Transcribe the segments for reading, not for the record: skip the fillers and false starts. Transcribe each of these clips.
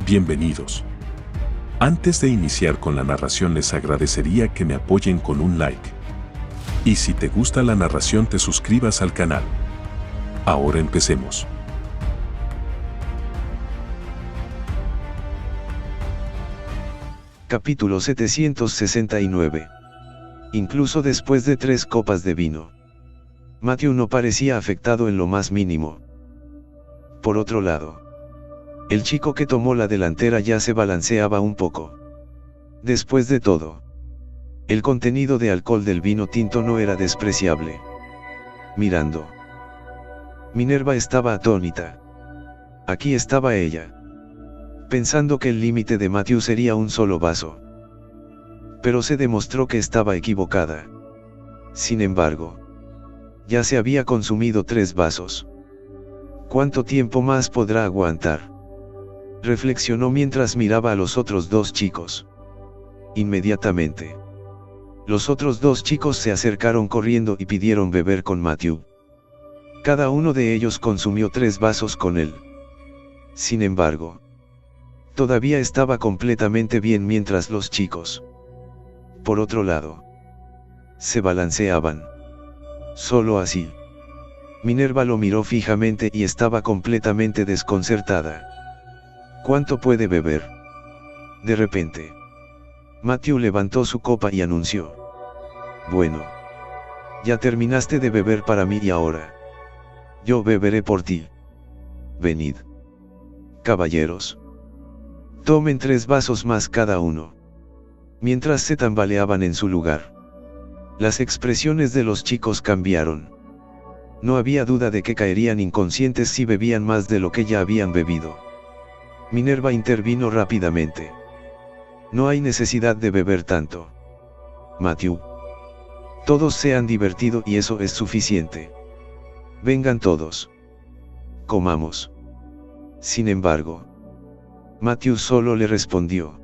Bienvenidos. Antes de iniciar con la narración les agradecería que me apoyen con un like. Y si te gusta la narración te suscribas al canal. Ahora empecemos. Capítulo 769. Incluso después de 3 copas de vino, Matthew no parecía afectado en lo más mínimo. Por otro lado, el chico que tomó la delantera ya se balanceaba un poco. Después de todo, el contenido de alcohol del vino tinto no era despreciable. Mirando, Minerva estaba atónita. Aquí estaba ella, pensando que el límite de Matthew sería un solo vaso. Pero se demostró que estaba equivocada. Sin embargo, ya se había consumido 3 vasos. ¿Cuánto tiempo más podrá aguantar?, reflexionó mientras miraba a los otros 2 chicos. Inmediatamente, los otros 2 chicos se acercaron corriendo y pidieron beber con Matthew. Cada uno de ellos consumió 3 vasos con él. Sin embargo, todavía estaba completamente bien mientras los chicos, por otro lado, se balanceaban. Solo así. Minerva lo miró fijamente y estaba completamente desconcertada. ¿Cuánto puede beber? De repente, Matthew levantó su copa y anunció: bueno, ya terminaste de beber para mí y ahora yo beberé por ti. Venid, caballeros. Tomen 3 vasos más cada uno. Mientras se tambaleaban en su lugar, las expresiones de los chicos cambiaron. No había duda de que caerían inconscientes si bebían más de lo que ya habían bebido. Minerva intervino rápidamente. No hay necesidad de beber tanto, Matthew. Todos se han divertido y eso es suficiente. Vengan todos. Comamos. Sin embargo, Matthew solo le respondió: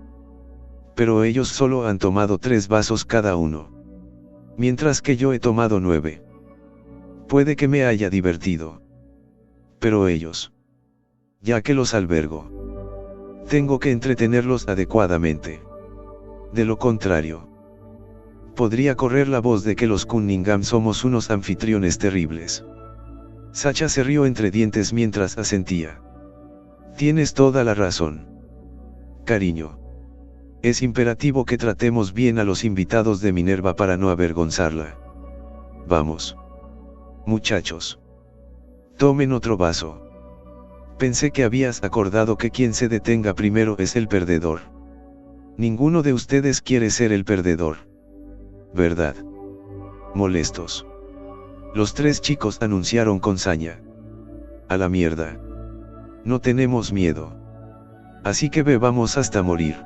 pero ellos solo han tomado 3 vasos cada uno, mientras que yo he tomado 9. Puede que me haya divertido, pero ellos, ya que los albergo, tengo que entretenerlos adecuadamente. De lo contrario, podría correr la voz de que los Cunningham somos unos anfitriones terribles. Sacha se rió entre dientes mientras asentía. Tienes toda la razón, cariño. Es imperativo que tratemos bien a los invitados de Minerva para no avergonzarla. Vamos, muchachos. Tomen otro vaso. Pensé que habías acordado que quien se detenga primero es el perdedor. Ninguno de ustedes quiere ser el perdedor, ¿verdad? Molestos, los 3 chicos anunciaron con saña. A la mierda. No tenemos miedo. Así que bebamos hasta morir.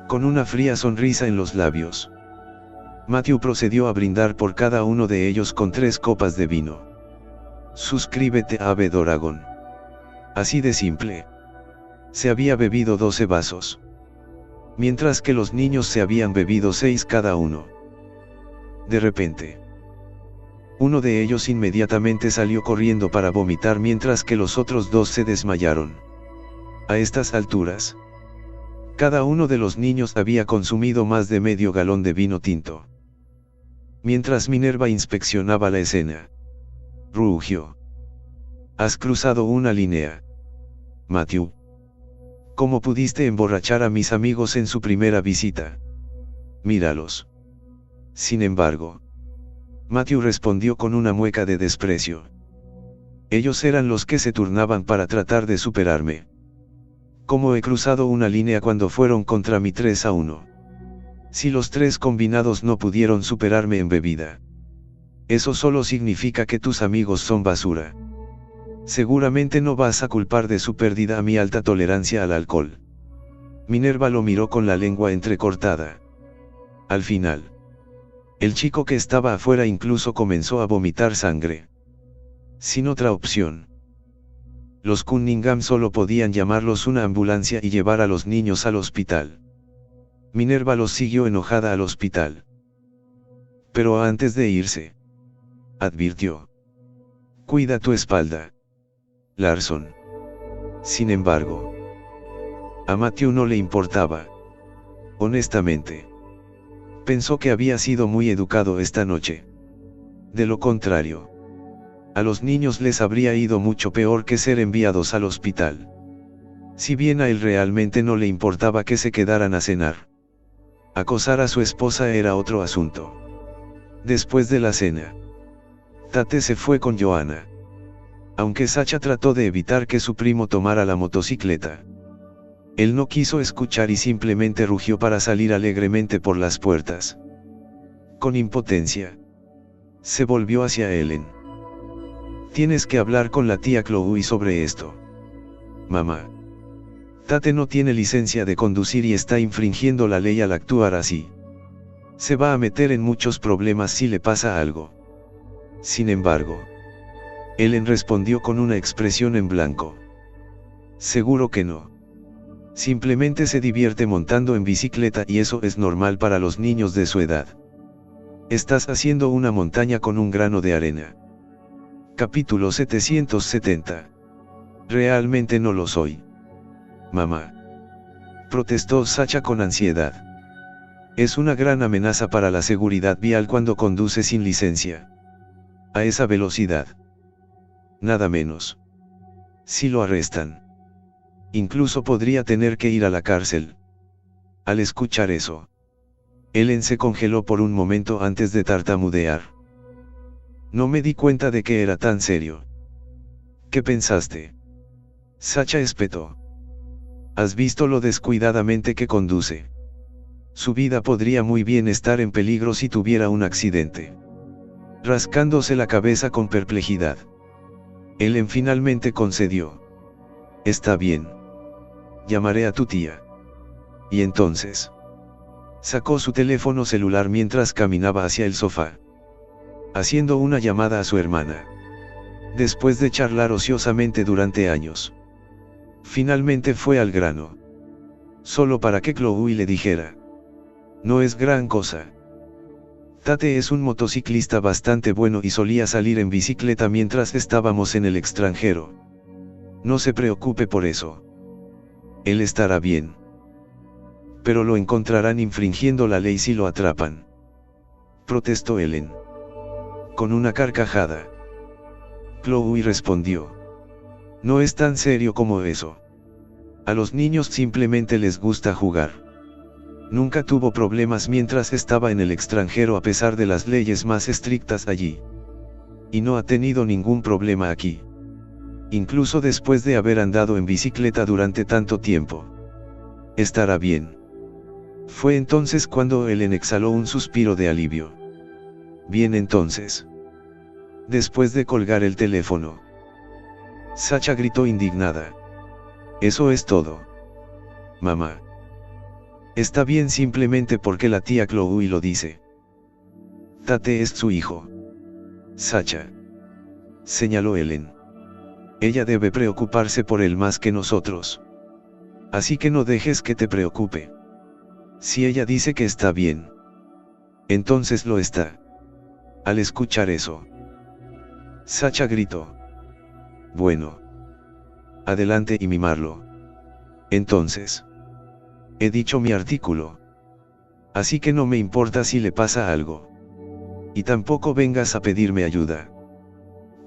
Con una fría sonrisa en los labios, Matthew procedió a brindar por cada uno de ellos con 3 copas de vino. Suscríbete a Ave Doragon. Así de simple. Se había bebido 12 vasos, mientras que los niños se habían bebido 6 cada uno. De repente, uno de ellos inmediatamente salió corriendo para vomitar mientras que los otros 2 se desmayaron. A estas alturas, cada uno de los niños había consumido más de medio galón de vino tinto. Mientras Minerva inspeccionaba la escena, rugió: has cruzado una línea, Matthew. ¿Cómo pudiste emborrachar a mis amigos en su primera visita? Míralos. Sin embargo, Matthew respondió con una mueca de desprecio. Ellos eran los que se turnaban para tratar de superarme. ¿Cómo he cruzado una línea cuando fueron contra mí 3-1? Si los 3 combinados no pudieron superarme en bebida, eso solo significa que tus amigos son basura. Seguramente no vas a culpar de su pérdida a mi alta tolerancia al alcohol. Minerva lo miró con la lengua entrecortada. Al final, el chico que estaba afuera incluso comenzó a vomitar sangre. Sin otra opción, los Cunningham solo podían llamarlos una ambulancia y llevar a los niños al hospital. Minerva los siguió enojada al hospital. Pero antes de irse, advirtió: cuida tu espalda, Larson. Sin embargo, A Matthew no le importaba. Honestamente. Pensó que había sido muy educado esta noche. De lo contrario, a los niños les habría ido mucho peor que ser enviados al hospital. Si bien a él realmente no le importaba que se quedaran a cenar. Acosar a su esposa era otro asunto. Después de la cena, Tate se fue con Joanna. Aunque Sacha trató de evitar que su primo tomara la motocicleta. Él no quiso escuchar y simplemente rugió para salir alegremente por las puertas. Con impotencia, se volvió hacia Ellen. Tienes que hablar con la tía Chloe sobre esto. Mamá. Tate no tiene licencia de conducir y está infringiendo la ley al actuar así. Se va a meter en muchos problemas si le pasa algo. Sin embargo, Ellen respondió con una expresión en blanco. Seguro que no. Simplemente se divierte montando en bicicleta y eso es normal para los niños de su edad. Estás haciendo una montaña con un grano de arena. Capítulo 770. Realmente no lo soy. Mamá. Protestó Sacha con ansiedad. Es una gran amenaza para la seguridad vial cuando conduce sin licencia. A esa velocidad. Nada menos. Si lo arrestan. Incluso podría tener que ir a la cárcel. Al escuchar eso, Ellen se congeló por un momento antes de tartamudear. No me di cuenta de que era tan serio. ¿Qué pensaste? Sacha espetó. ¿Has visto lo descuidadamente que conduce? Su vida podría muy bien estar en peligro si tuviera un accidente. Rascándose la cabeza con perplejidad, Ellen finalmente concedió. Está bien. Llamaré a tu tía. Y entonces, sacó su teléfono celular mientras caminaba hacia el sofá, haciendo una llamada a su hermana. Después de charlar ociosamente durante años, finalmente fue al grano. Solo para que Chloe le dijera. No es gran cosa. Tate es un motociclista bastante bueno y solía salir en bicicleta mientras estábamos en el extranjero. No se preocupe por eso. Él estará bien. Pero lo encontrarán infringiendo la ley si lo atrapan. Protestó Ellen. Con una carcajada. Chloe respondió. No es tan serio como eso. A los niños simplemente les gusta jugar. Nunca tuvo problemas mientras estaba en el extranjero a pesar de las leyes más estrictas allí. Y no ha tenido ningún problema aquí. Incluso después de haber andado en bicicleta durante tanto tiempo. Estará bien. Fue entonces cuando Ellen exhaló un suspiro de alivio. Bien entonces. Después de colgar el teléfono, Sacha gritó indignada. Eso es todo. Mamá. Está bien simplemente porque la tía Chloe lo dice. Tate es su hijo. Sacha. Señaló Ellen. Ella debe preocuparse por él más que nosotros. Así que no dejes que te preocupe. Si ella dice que está bien, entonces lo está. Al escuchar eso, Sacha gritó. Bueno. Adelante y mimarlo. Entonces. He dicho mi artículo. Así que no me importa si le pasa algo. Y tampoco vengas a pedirme ayuda.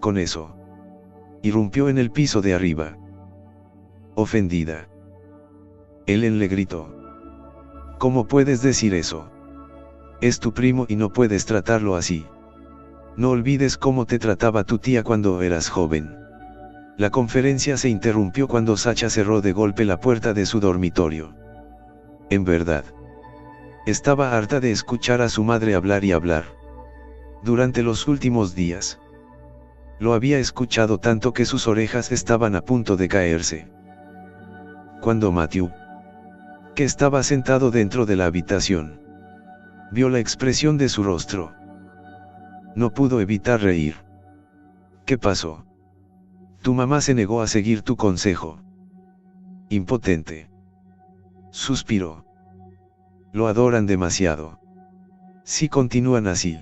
Con eso. Irrumpió en el piso de arriba. Ofendida. Ellen le gritó. ¿Cómo puedes decir eso? Es tu primo y no puedes tratarlo así. No olvides cómo te trataba tu tía cuando eras joven. La conferencia se interrumpió cuando Sacha cerró de golpe la puerta de su dormitorio. En verdad. Estaba harta de escuchar a su madre hablar y hablar. Durante los últimos días. Lo había escuchado tanto que sus orejas estaban a punto de caerse. Cuando Matthew, que estaba sentado dentro de la habitación, vio la expresión de su rostro, no pudo evitar reír. ¿Qué pasó? Tu mamá se negó a seguir tu consejo. Impotente. Suspiró. Lo adoran demasiado. Si continúan así,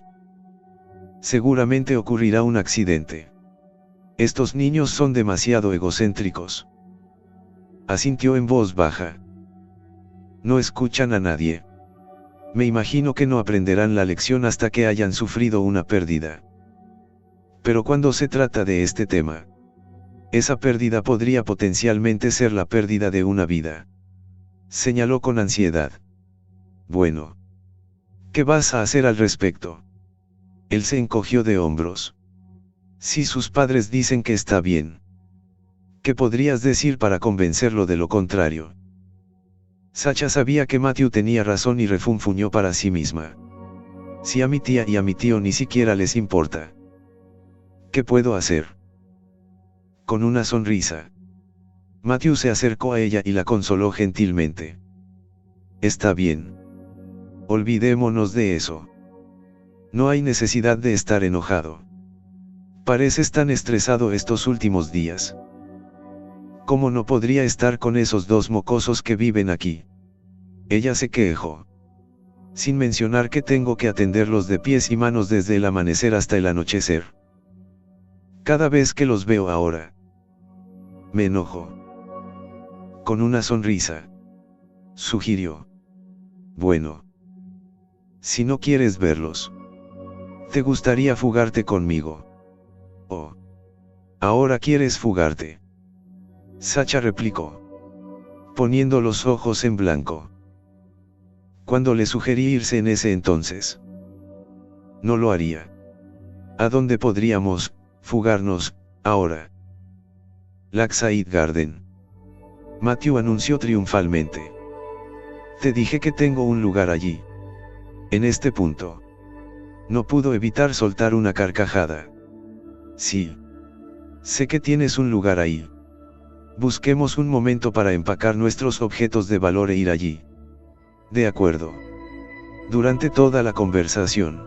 seguramente ocurrirá un accidente. Estos niños son demasiado egocéntricos. Asintió en voz baja. No escuchan a nadie. Me imagino que no aprenderán la lección hasta que hayan sufrido una pérdida. Pero cuando se trata de este tema, esa pérdida podría potencialmente ser la pérdida de una vida. Señaló con ansiedad. Bueno. ¿Qué vas a hacer al respecto? Él se encogió de hombros. Si sus padres dicen que está bien, ¿qué podrías decir para convencerlo de lo contrario? Sacha sabía que Matthew tenía razón y refunfuñó para sí misma. Si a mi tía y a mi tío ni siquiera les importa, ¿qué puedo hacer? Con una sonrisa, Matthew se acercó a ella y la consoló gentilmente. Está bien. Olvidémonos de eso. No hay necesidad de estar enojado. Pareces tan estresado estos últimos días. ¿Cómo no podría estar con esos dos mocosos que viven aquí? Ella se quejó. Sin mencionar que tengo que atenderlos de pies y manos desde el amanecer hasta el anochecer. Cada vez que los veo ahora, me enojo. Con una sonrisa, sugirió. Bueno. Si no quieres verlos, ¿te gustaría fugarte conmigo? Oh. Ahora quieres fugarte. Sacha replicó, poniendo los ojos en blanco. Cuando le sugerí irse en ese entonces, no lo haría. ¿A dónde podríamos fugarnos ahora? Lakeside Garden. Matthew anunció triunfalmente. Te dije que tengo un lugar allí. En este punto, no pudo evitar soltar una carcajada. Sí. Sé que tienes un lugar ahí. Busquemos un momento para empacar nuestros objetos de valor e ir allí. De acuerdo. Durante toda la conversación,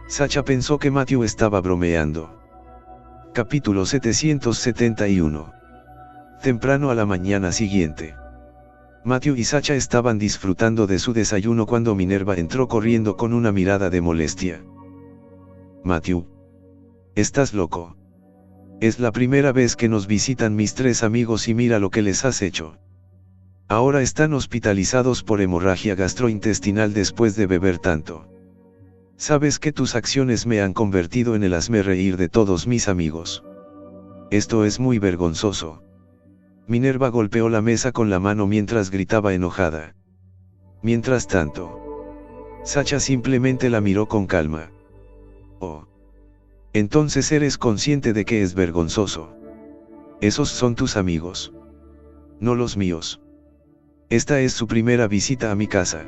Sacha pensó que Matthew estaba bromeando. Capítulo 771. Temprano a la mañana siguiente, Matthew y Sacha estaban disfrutando de su desayuno cuando Minerva entró corriendo con una mirada de molestia. Matthew. ¿Estás loco? Es la primera vez que nos visitan mis tres amigos y mira lo que les has hecho. Ahora están hospitalizados por hemorragia gastrointestinal después de beber tanto. Sabes que tus acciones me han convertido en el hazmerreír de todos mis amigos. Esto es muy vergonzoso. Minerva golpeó la mesa con la mano mientras gritaba enojada. Mientras tanto, Sacha simplemente la miró con calma. Oh. Entonces eres consciente de que es vergonzoso. Esos son tus amigos. No los míos. Esta es su primera visita a mi casa.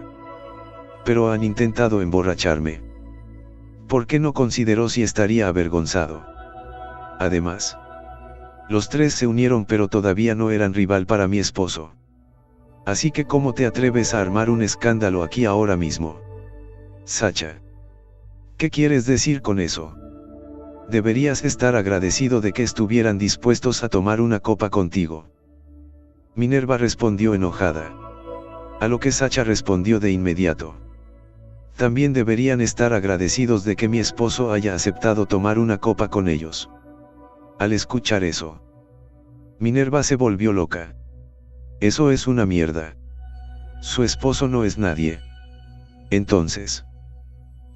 Pero han intentado emborracharme. ¿Por qué no consideró si estaría avergonzado? Además, los tres se unieron pero todavía no eran rival para mi esposo. Así que ¿cómo te atreves a armar un escándalo aquí ahora mismo? Sacha. ¿Qué quieres decir con eso? Deberías estar agradecido de que estuvieran dispuestos a tomar una copa contigo. Minerva respondió enojada. A lo que Sacha respondió de inmediato. También deberían estar agradecidos de que mi esposo haya aceptado tomar una copa con ellos. Al escuchar eso, Minerva se volvió loca. Eso es una mierda. Su esposo no es nadie. Entonces,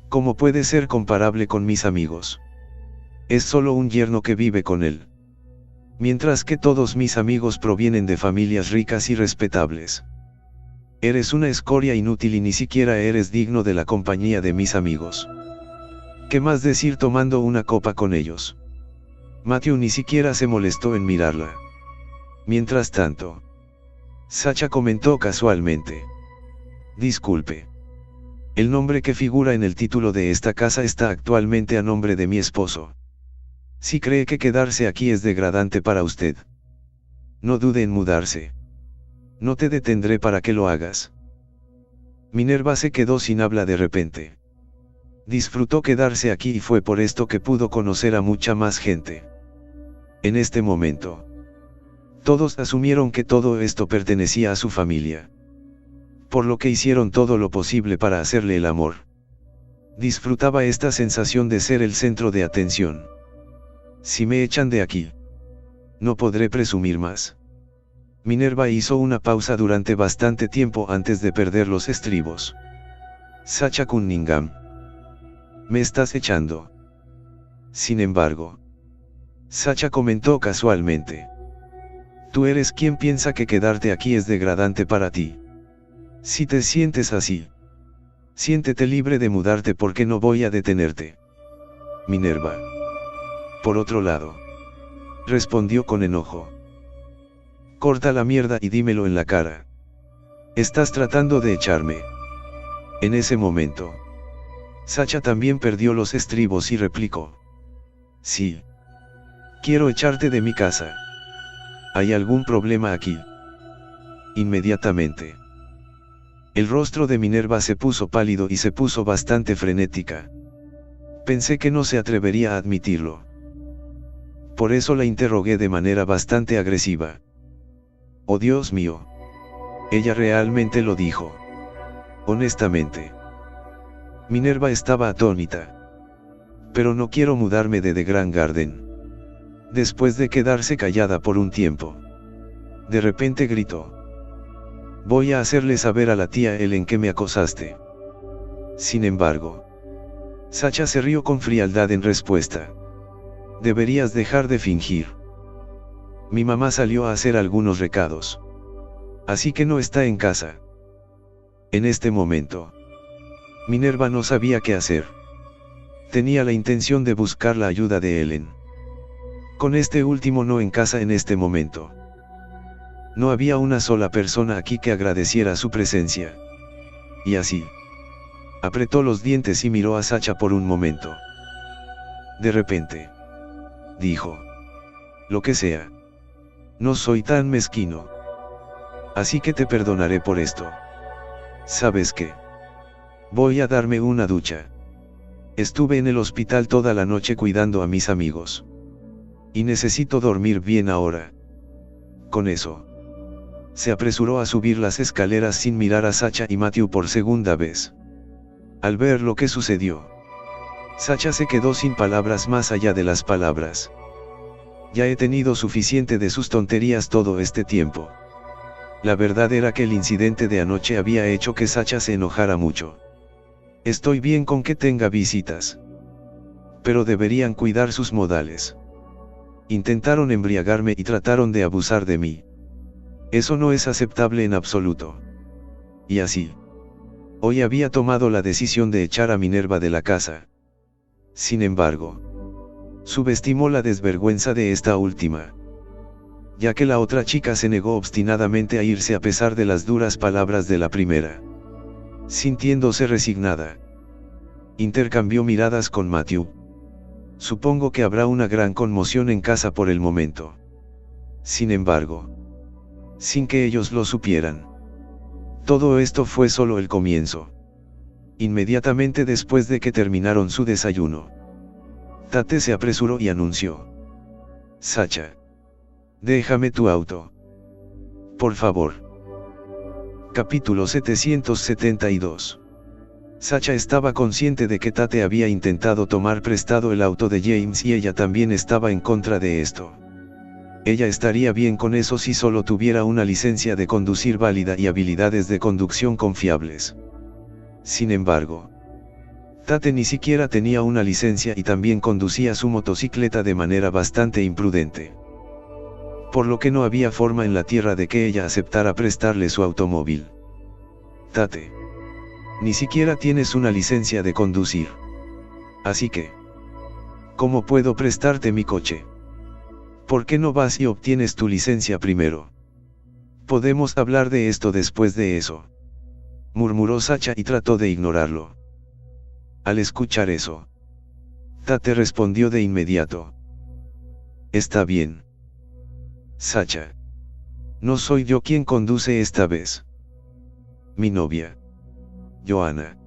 ¿cómo puede ser comparable con mis amigos? Es solo un yerno que vive con él. Mientras que todos mis amigos provienen de familias ricas y respetables. Eres una escoria inútil y ni siquiera eres digno de la compañía de mis amigos. ¿Qué más decir tomando una copa con ellos? Matthew ni siquiera se molestó en mirarla. Mientras tanto, Sacha comentó casualmente. Disculpe. El nombre que figura en el título de esta casa está actualmente a nombre de mi esposo. Si cree que quedarse aquí es degradante para usted, no dude en mudarse. No te detendré para que lo hagas. Minerva se quedó sin habla de repente. Disfrutó quedarse aquí y fue por esto que pudo conocer a mucha más gente. En este momento, todos asumieron que todo esto pertenecía a su familia. Por lo que hicieron todo lo posible para hacerle el amor. Disfrutaba esta sensación de ser el centro de atención. Si me echan de aquí, no podré presumir más. Minerva hizo una pausa durante bastante tiempo antes de perder los estribos. Sacha Cunningham. Me estás echando. Sin embargo, Sacha comentó casualmente. Tú eres quien piensa que quedarte aquí es degradante para ti. Si te sientes así, siéntete libre de mudarte porque no voy a detenerte. Minerva. Por otro lado, respondió con enojo. Corta la mierda y dímelo en la cara. Estás tratando de echarme. En ese momento, Sacha también perdió los estribos y replicó. Sí. Quiero echarte de mi casa. ¿Hay algún problema aquí? Inmediatamente, el rostro de Minerva se puso pálido y se puso bastante frenética. Pensé que no se atrevería a admitirlo. Por eso la interrogué de manera bastante agresiva. Oh Dios mío. Ella realmente lo dijo. Honestamente. Minerva estaba atónita. Pero no quiero mudarme de The Grand Garden. Después de quedarse callada por un tiempo, de repente gritó. Voy a hacerle saber a la tía Ellen que me acosaste. Sin embargo, Sacha se rió con frialdad en respuesta. Deberías dejar de fingir. Mi mamá salió a hacer algunos recados. Así que no está en casa. En este momento, Minerva no sabía qué hacer. Tenía la intención de buscar la ayuda de Ellen. Con este último no en casa en este momento. No había una sola persona aquí que agradeciera su presencia. Y así, apretó los dientes y miró a Sacha por un momento. De repente, dijo. Lo que sea. No soy tan mezquino. Así que te perdonaré por esto. ¿Sabes qué? Voy a darme una ducha. Estuve en el hospital toda la noche cuidando a mis amigos. Y necesito dormir bien ahora. Con eso, se apresuró a subir las escaleras sin mirar a Sacha y Matthew por segunda vez. Al ver lo que sucedió, Sacha se quedó sin palabras más allá de las palabras. Ya he tenido suficiente de sus tonterías todo este tiempo. La verdad era que el incidente de anoche había hecho que Sacha se enojara mucho. Estoy bien con que tenga visitas. Pero deberían cuidar sus modales. Intentaron embriagarme y trataron de abusar de mí. Eso no es aceptable en absoluto. Y así, hoy había tomado la decisión de echar a Minerva de la casa. Sin embargo, subestimó la desvergüenza de esta última, ya que la otra chica se negó obstinadamente a irse a pesar de las duras palabras de la primera. Sintiéndose resignada, intercambió miradas con Matthew. Supongo que habrá una gran conmoción en casa por el momento. Sin embargo, sin que ellos lo supieran, todo esto fue solo el comienzo. Inmediatamente después de que terminaron su desayuno, Tate se apresuró y anunció. Sacha. Déjame tu auto. Por favor. Capítulo 772. Sacha estaba consciente de que Tate había intentado tomar prestado el auto de James y ella también estaba en contra de esto. Ella estaría bien con eso si solo tuviera una licencia de conducir válida y habilidades de conducción confiables. Sin embargo, Tate ni siquiera tenía una licencia y también conducía su motocicleta de manera bastante imprudente. Por lo que no había forma en la tierra de que ella aceptara prestarle su automóvil. Tate. Ni siquiera tienes una licencia de conducir. Así que, ¿cómo puedo prestarte mi coche? ¿Por qué no vas y obtienes tu licencia primero? Podemos hablar de esto después de eso. Murmuró Sacha y trató de ignorarlo. Al escuchar eso, Tate respondió de inmediato. Está bien. Sacha. No soy yo quien conduce esta vez. Mi novia, Joanna,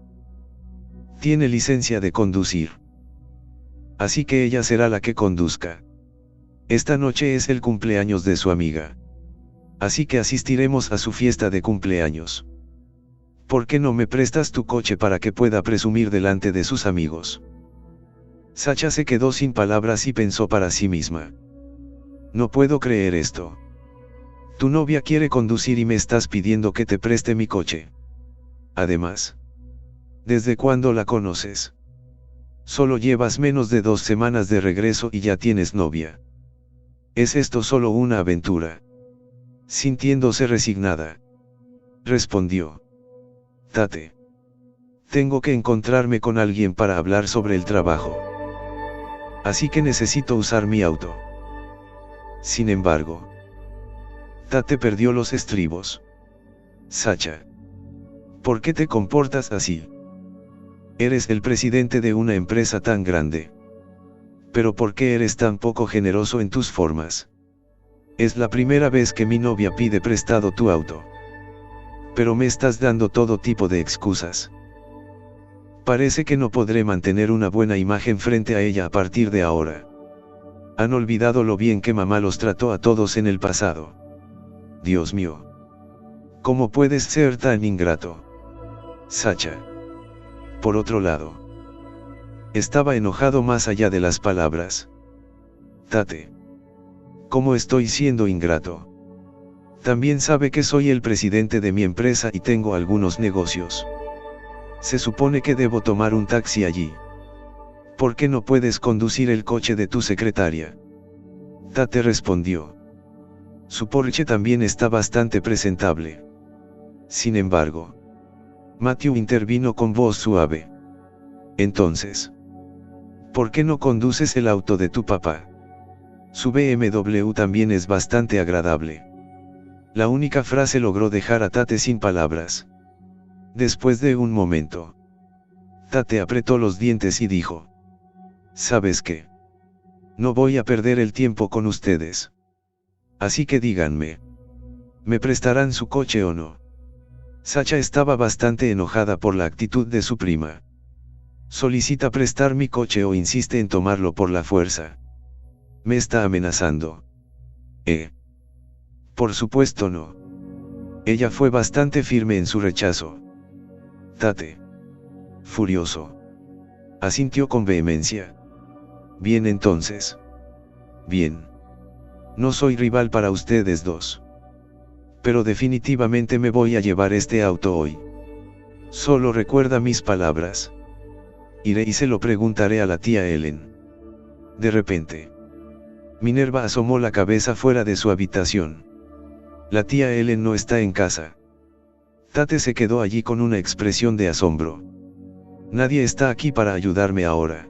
tiene licencia de conducir. Así que ella será la que conduzca. Esta noche es el cumpleaños de su amiga. Así que asistiremos a su fiesta de cumpleaños. ¿Por qué no me prestas tu coche para que pueda presumir delante de sus amigos? Sacha se quedó sin palabras y pensó para sí misma. No puedo creer esto. Tu novia quiere conducir y me estás pidiendo que te preste mi coche. Además, ¿desde cuándo la conoces? Solo llevas menos de 2 semanas de regreso y ya tienes novia. ¿Es esto solo una aventura? Sintiéndose resignada, respondió: Tate. Tengo que encontrarme con alguien para hablar sobre el trabajo. Así que necesito usar mi auto. Sin embargo, Tate perdió los estribos. Sacha, ¿por qué te comportas así? Eres el presidente de una empresa tan grande. Pero ¿por qué eres tan poco generoso en tus formas? Es la primera vez que mi novia pide prestado tu auto. Pero me estás dando todo tipo de excusas. Parece que no podré mantener una buena imagen frente a ella a partir de ahora. Han olvidado lo bien que mamá los trató a todos en el pasado. Dios mío. ¿Cómo puedes ser tan ingrato? Sacha. Por otro lado, estaba enojado más allá de las palabras. Tate. ¿Cómo estoy siendo ingrato? También sabe que soy el presidente de mi empresa y tengo algunos negocios. Se supone que debo tomar un taxi allí. ¿Por qué no puedes conducir el coche de tu secretaria? Tate respondió. Su Porsche también está bastante presentable. Sin embargo, Matthew intervino con voz suave. Entonces, ¿por qué no conduces el auto de tu papá? Su BMW también es bastante agradable. La única frase logró dejar a Tate sin palabras. Después de un momento, Tate apretó los dientes y dijo: ¿Sabes qué? No voy a perder el tiempo con ustedes. Así que díganme, ¿me prestarán su coche o no? Sacha estaba bastante enojada por la actitud de su prima. ¿Solicita prestar mi coche o insiste en tomarlo por la fuerza? Me está amenazando. Por supuesto no. Ella fue bastante firme en su rechazo. Tate, furioso, asintió con vehemencia. Bien entonces. Bien. No soy rival para ustedes dos. Pero definitivamente me voy a llevar este auto hoy. Solo recuerda mis palabras. Iré y se lo preguntaré a la tía Ellen. De repente, Minerva asomó la cabeza fuera de su habitación. La tía Ellen no está en casa. Tate se quedó allí con una expresión de asombro. Nadie está aquí para ayudarme ahora.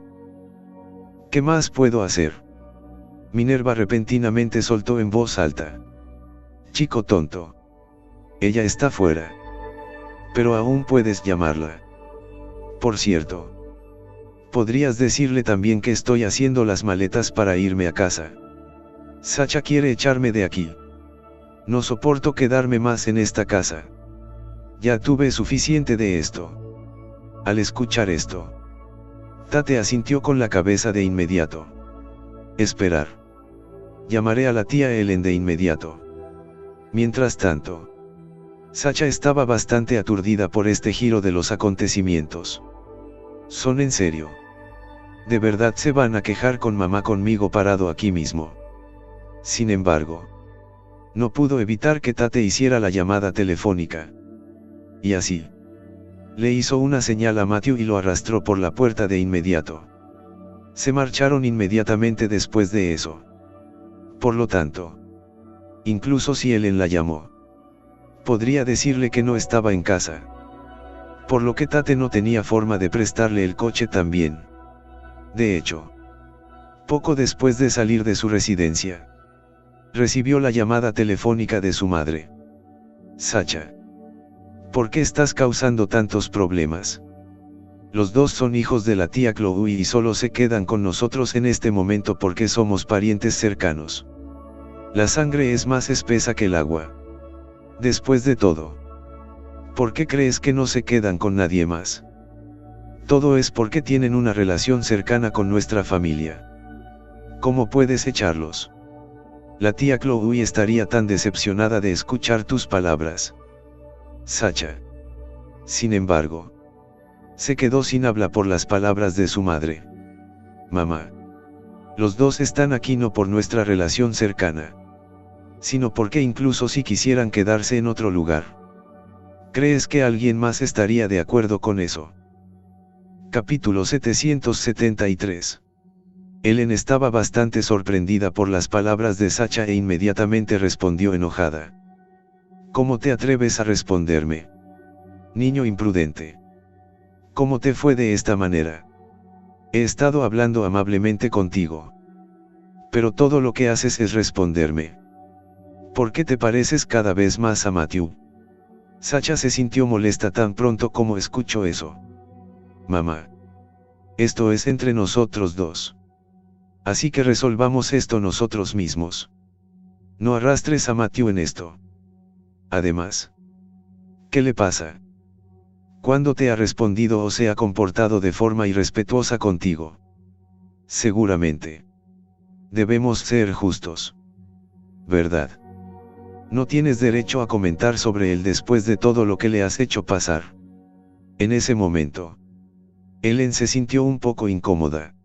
¿Qué más puedo hacer? Minerva repentinamente soltó en voz alta. Chico tonto. Ella está fuera. Pero aún puedes llamarla. Por cierto, podrías decirle también que estoy haciendo las maletas para irme a casa. Sacha quiere echarme de aquí. No soporto quedarme más en esta casa. Ya tuve suficiente de esto. Al escuchar esto, Tate asintió con la cabeza de inmediato. Esperar. Llamaré a la tía Ellen de inmediato. Mientras tanto, Sacha estaba bastante aturdida por este giro de los acontecimientos. ¿Son en serio? ¿De verdad se van a quejar con mamá conmigo parado aquí mismo? Sin embargo, no pudo evitar que Tate hiciera la llamada telefónica. Y así, le hizo una señal a Matthew y lo arrastró por la puerta de inmediato. Se marcharon inmediatamente después de eso. Por lo tanto, incluso si Ellen la llamó, podría decirle que no estaba en casa. Por lo que Tate no tenía forma de prestarle el coche también. De hecho, poco después de salir de su residencia, recibió la llamada telefónica de su madre. Sacha, ¿por qué estás causando tantos problemas? Los dos son hijos de la tía Chloe y solo se quedan con nosotros en este momento porque somos parientes cercanos. La sangre es más espesa que el agua. Después de todo, ¿por qué crees que no se quedan con nadie más? Todo es porque tienen una relación cercana con nuestra familia. ¿Cómo puedes echarlos? La tía Chloe estaría tan decepcionada de escuchar tus palabras. Sacha, sin embargo, se quedó sin habla por las palabras de su madre. Mamá, los dos están aquí no por nuestra relación cercana. sino porque incluso si quisieran quedarse en otro lugar. ¿Crees que alguien más estaría de acuerdo con eso? Capítulo 773. Ellen estaba bastante sorprendida por las palabras de Sacha e inmediatamente respondió enojada. ¿Cómo te atreves a responderme? Niño imprudente. ¿Cómo te fue de esta manera? He estado hablando amablemente contigo. Pero todo lo que haces es responderme. ¿Por qué te pareces cada vez más a Matthew? Sacha se sintió molesta tan pronto como escuchó eso. Mamá. Esto es entre nosotros dos. Así que resolvamos esto nosotros mismos. No arrastres a Matthew en esto. Además. ¿Qué le pasa? ¿Cuándo te ha respondido o se ha comportado de forma irrespetuosa contigo? Seguramente. Debemos ser justos. ¿Verdad? No tienes derecho a comentar sobre él después de todo lo que le has hecho pasar. En ese momento, Ellen se sintió un poco incómoda.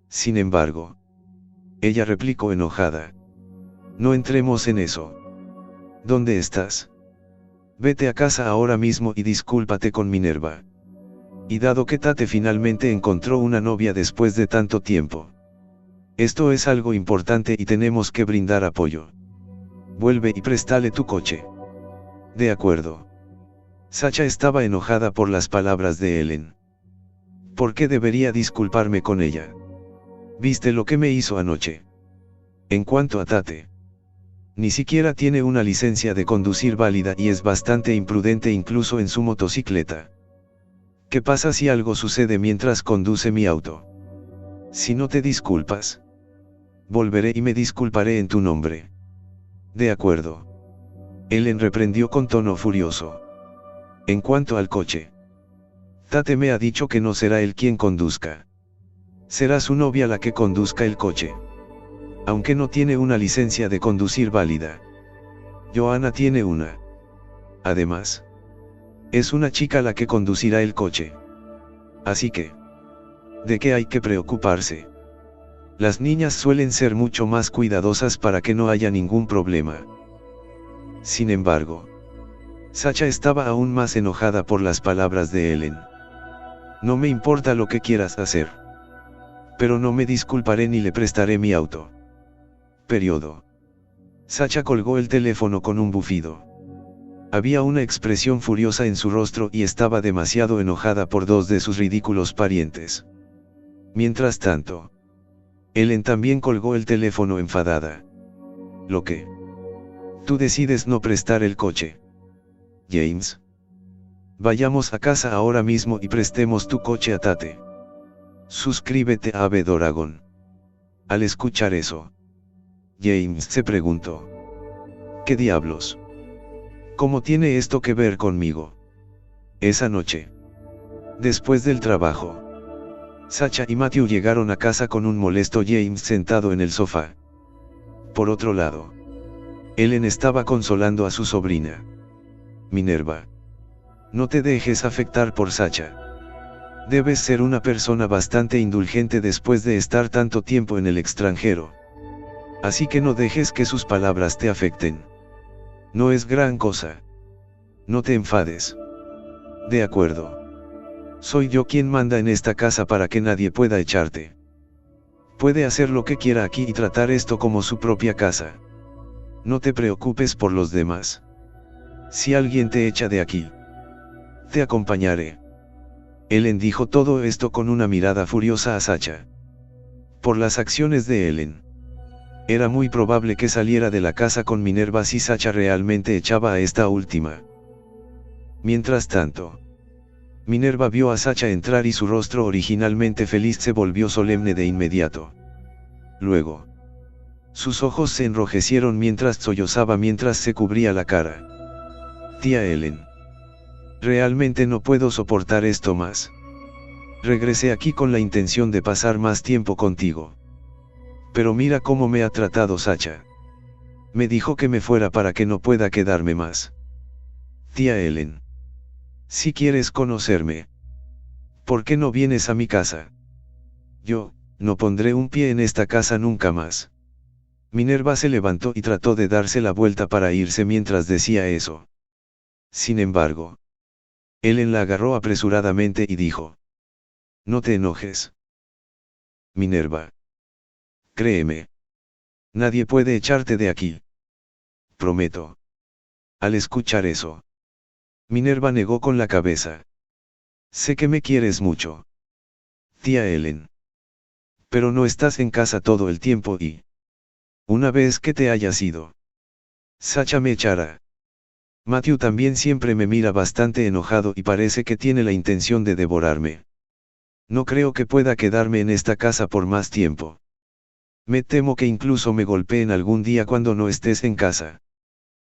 Sin embargo, ella replicó enojada. No entremos en eso. ¿Dónde estás? Vete a casa ahora mismo y discúlpate con Minerva. Y dado que Tate finalmente encontró una novia después de tanto tiempo. Esto es algo importante y tenemos que brindar apoyo. Vuelve y préstale tu coche. De acuerdo. Sacha estaba enojada por las palabras de Ellen. ¿Por qué debería disculparme con ella? ¿Viste lo que me hizo anoche? En cuanto a Tate. Ni siquiera tiene una licencia de conducir válida y es bastante imprudente incluso en su motocicleta. ¿Qué pasa si algo sucede mientras conduce mi auto? Si no te disculpas, volveré y me disculparé en tu nombre. De acuerdo. Ellen reprendió con tono furioso. En cuanto al coche. Tate me ha dicho que no será él quien conduzca. Será su novia la que conduzca el coche. Aunque no tiene una licencia de conducir válida. Johanna tiene una. Además, es una chica la que conducirá el coche. Así que, ¿de qué hay que preocuparse? Las niñas suelen ser mucho más cuidadosas para que no haya ningún problema. Sin embargo, Sacha estaba aún más enojada por las palabras de Ellen. No me importa lo que quieras hacer. Pero no me disculparé ni le prestaré mi auto. Periodo. Sacha colgó el teléfono con un bufido. Había una expresión furiosa en su rostro y estaba demasiado enojada por dos de sus ridículos parientes. Mientras tanto, Ellen también colgó el teléfono enfadada. ¿Lo qué? Tú decides no prestar el coche. James. Vayamos a casa ahora mismo y prestemos tu coche a Tate. Suscríbete a Ave Doragon. Al escuchar eso, James se preguntó. ¿Qué diablos? ¿Cómo tiene esto que ver conmigo? Esa noche, después del trabajo, Sacha y Matthew llegaron a casa con un molesto James sentado en el sofá. Por otro lado, Ellen estaba consolando a su sobrina. Minerva. No te dejes afectar por Sacha. Debes ser una persona bastante indulgente después de estar tanto tiempo en el extranjero. Así que no dejes que sus palabras te afecten. No es gran cosa. No te enfades. De acuerdo. Soy yo quien manda en esta casa para que nadie pueda echarte. Puede hacer lo que quiera aquí y tratar esto como su propia casa. No te preocupes por los demás. Si alguien te echa de aquí, te acompañaré. Ellen dijo todo esto con una mirada furiosa a Sacha. Por las acciones de Ellen, era muy probable que saliera de la casa con Minerva si Sacha realmente echaba a esta última. Mientras tanto, Minerva vio a Sacha entrar y su rostro originalmente feliz se volvió solemne de inmediato. Luego, sus ojos se enrojecieron mientras sollozaba mientras se cubría la cara. Tía Ellen. Realmente no puedo soportar esto más. Regresé aquí con la intención de pasar más tiempo contigo. Pero mira cómo me ha tratado Sacha. Me dijo que me fuera para que no pueda quedarme más. Tía Ellen. Si quieres conocerme, ¿por qué no vienes a mi casa? Yo, no pondré un pie en esta casa nunca más. Minerva se levantó y trató de darse la vuelta para irse mientras decía eso. Sin embargo, Ellen la agarró apresuradamente y dijo: No te enojes. Minerva. Créeme. Nadie puede echarte de aquí. Prometo. Al escuchar eso, Minerva negó con la cabeza. Sé que me quieres mucho, tía Ellen. Pero no estás en casa todo el tiempo y... una vez que te hayas ido, Sacha me echará. Matthew también siempre me mira bastante enojado y parece que tiene la intención de devorarme. No creo que pueda quedarme en esta casa por más tiempo. Me temo que incluso me golpeen algún día cuando no estés en casa.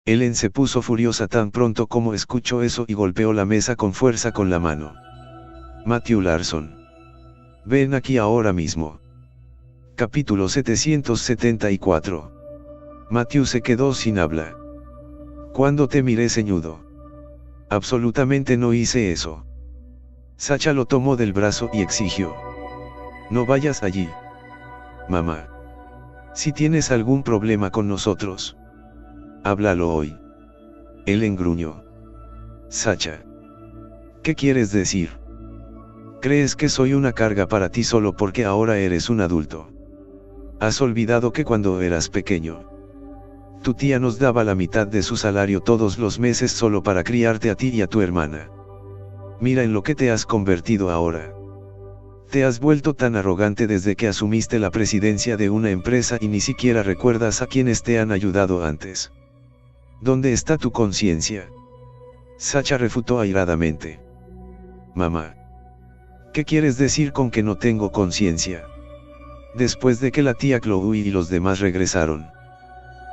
Ellen se puso furiosa tan pronto como escuchó eso y golpeó la mesa con fuerza con la mano. Matthew Larson. Ven aquí ahora mismo. Capítulo 774. Matthew se quedó sin habla. ¿Cuándo te miré ceñudo? Absolutamente no hice eso. Sacha lo tomó del brazo y exigió: No vayas allí. Mamá. Si tienes algún problema con nosotros, háblalo hoy. Ellen gruñó. Sacha. ¿Qué quieres decir? ¿Crees que soy una carga para ti solo porque ahora eres un adulto? ¿Has olvidado que cuando eras pequeño, tu tía nos daba la mitad de su salario todos los meses solo para criarte a ti y a tu hermana? Mira en lo que te has convertido ahora. Te has vuelto tan arrogante desde que asumiste la presidencia de una empresa y ni siquiera recuerdas a quienes te han ayudado antes. ¿Dónde está tu conciencia? Sacha refutó airadamente. Mamá. ¿Qué quieres decir con que no tengo conciencia? Después de que la tía Chloe y los demás regresaron,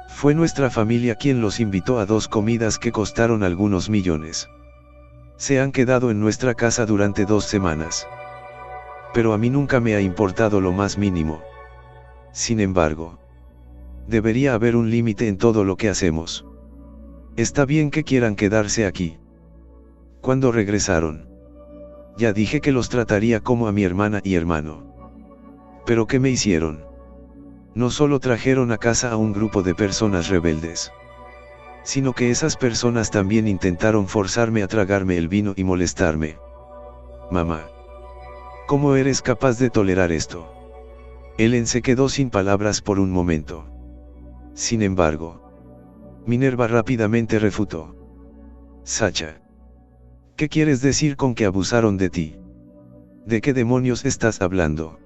fue nuestra familia quien los invitó a 2 comidas que costaron algunos millones. Se han quedado en nuestra casa durante 2 semanas. Pero a mí nunca me ha importado lo más mínimo. Sin embargo, debería haber un límite en todo lo que hacemos. Está bien que quieran quedarse aquí. Cuando regresaron, ya dije que los trataría como a mi hermana y hermano. ¿Pero qué me hicieron? No solo trajeron a casa a un grupo de personas rebeldes, sino que esas personas también intentaron forzarme a tragarme el vino y molestarme. Mamá. ¿Cómo eres capaz de tolerar esto? Ellen se quedó sin palabras por un momento. Sin embargo, Minerva rápidamente refutó. Sacha. ¿Qué quieres decir con que abusaron de ti? ¿De qué demonios estás hablando?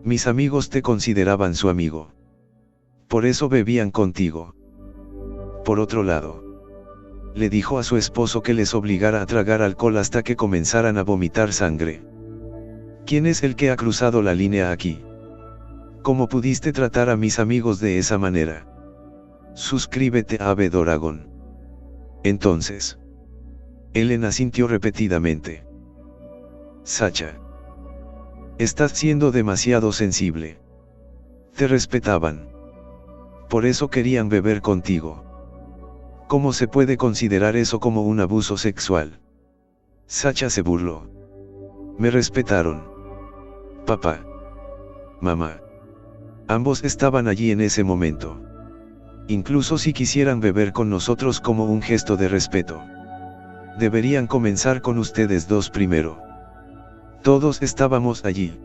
Mis amigos te consideraban su amigo. Por eso bebían contigo. Por otro lado, le dijo a su esposo que les obligara a tragar alcohol hasta que comenzaran a vomitar sangre. ¿Quién es el que ha cruzado la línea aquí? ¿Cómo pudiste tratar a mis amigos de esa manera? Suscríbete a Ave Doragon. Entonces, Ellen asintió repetidamente. Sacha. Estás siendo demasiado sensible. Te respetaban. Por eso querían beber contigo. ¿Cómo se puede considerar eso como un abuso sexual? Sacha se burló. Me respetaron. Papá. Mamá. Ambos estaban allí en ese momento. Incluso si quisieran beber con nosotros como un gesto de respeto, deberían comenzar con ustedes 2 primero. Todos estábamos allí.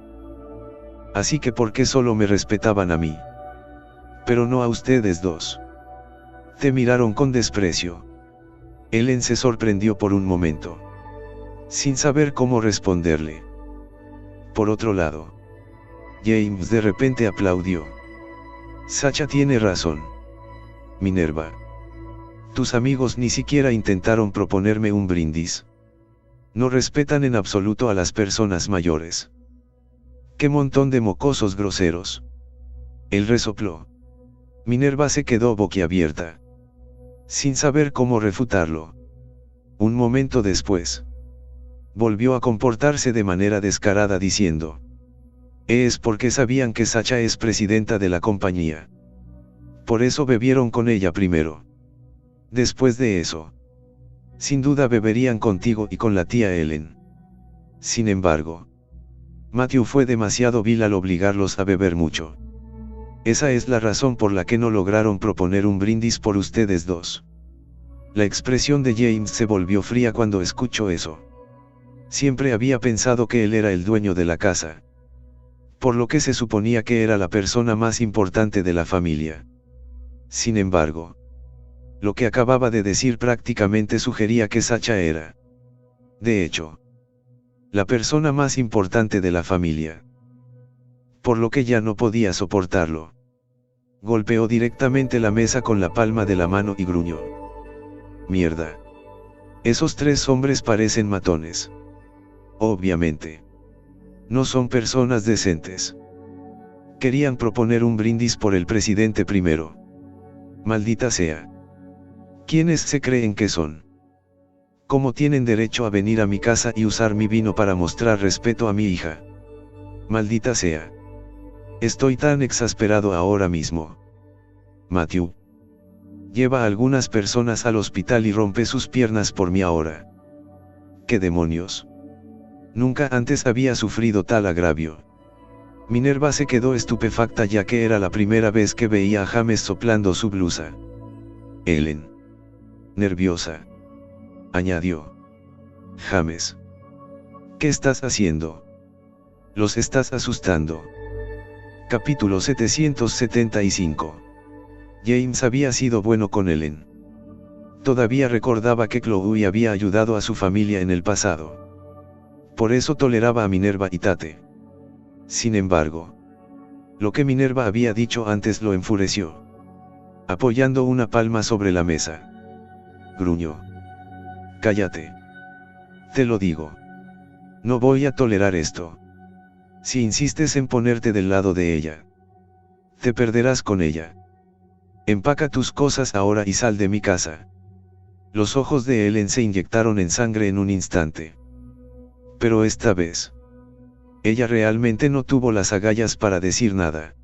Así que ¿por qué solo me respetaban a mí? Pero no a ustedes 2. Te miraron con desprecio. Ellen se sorprendió por un momento, sin saber cómo responderle. Por otro lado, James de repente aplaudió. Sacha tiene razón. Minerva. Tus amigos ni siquiera intentaron proponerme un brindis. No respetan en absoluto a las personas mayores. ¡Qué montón de mocosos groseros! Él resopló. Minerva se quedó boquiabierta, sin saber cómo refutarlo. Un momento después, volvió a comportarse de manera descarada diciendo: es porque sabían que Sacha es presidenta de la compañía. Por eso bebieron con ella primero. Después de eso, sin duda beberían contigo y con la tía Ellen. Sin embargo, Matthew fue demasiado vil al obligarlos a beber mucho. Esa es la razón por la que no lograron proponer un brindis por ustedes dos. La expresión de James se volvió fría cuando escuchó eso. Siempre había pensado que él era el dueño de la casa, por lo que se suponía que era la persona más importante de la familia. Sin embargo, lo que acababa de decir prácticamente sugería que Sacha era, de hecho, la persona más importante de la familia. Por lo que ya no podía soportarlo. Golpeó directamente la mesa con la palma de la mano y gruñó. Mierda. Esos tres hombres parecen matones. Obviamente. No son personas decentes. Querían proponer un brindis por el presidente primero. Maldita sea. ¿Quiénes se creen que son? ¿Cómo tienen derecho a venir a mi casa y usar mi vino para mostrar respeto a mi hija? Maldita sea. Estoy tan exasperado ahora mismo. Matthew. Lleva a algunas personas al hospital y rompe sus piernas por mí ahora. ¿Qué demonios? Nunca antes había sufrido tal agravio. Minerva se quedó estupefacta ya que era la primera vez que veía a James soplando su blusa. Ellen. Nerviosa. Añadió. James. ¿Qué estás haciendo? Los estás asustando. Capítulo 775. James había sido bueno con Ellen. Todavía recordaba que Chloe había ayudado a su familia en el pasado. Por eso toleraba a Minerva y Tate. Sin embargo, lo que Minerva había dicho antes lo enfureció. Apoyando una palma sobre la mesa, gruñó. Cállate. Te lo digo. No voy a tolerar esto. Si insistes en ponerte del lado de ella, te perderás con ella. Empaca tus cosas ahora y sal de mi casa. Los ojos de Ellen se inyectaron en sangre en un instante. Pero esta vez, ella realmente no tuvo las agallas para decir nada.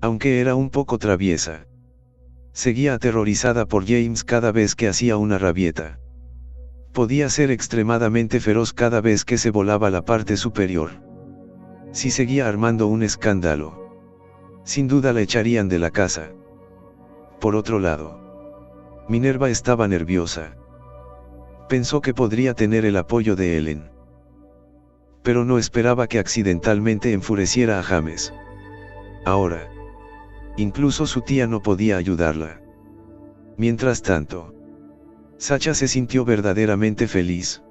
Aunque era un poco traviesa. Seguía aterrorizada por James cada vez que hacía una rabieta. Podía ser extremadamente feroz cada vez que se volaba la parte superior. Si seguía armando un escándalo, sin duda la echarían de la casa. Por otro lado, Minerva estaba nerviosa. Pensó que podría tener el apoyo de Ellen. Pero no esperaba que accidentalmente enfureciera a James. Ahora, incluso su tía no podía ayudarla. Mientras tanto, Sacha se sintió verdaderamente feliz.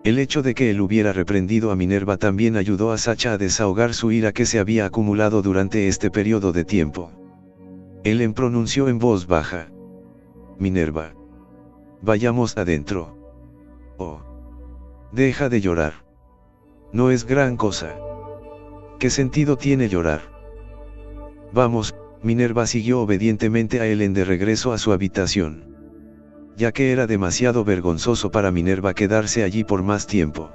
El hecho de que él hubiera reprendido a Minerva también ayudó a Sacha a desahogar su ira que se había acumulado durante este periodo de tiempo. Ellen pronunció en voz baja. Minerva. Vayamos adentro. Oh. Deja de llorar. No es gran cosa. ¿Qué sentido tiene llorar? Vamos, Minerva siguió obedientemente a Ellen de regreso a su habitación. Ya que era demasiado vergonzoso para Minerva quedarse allí por más tiempo.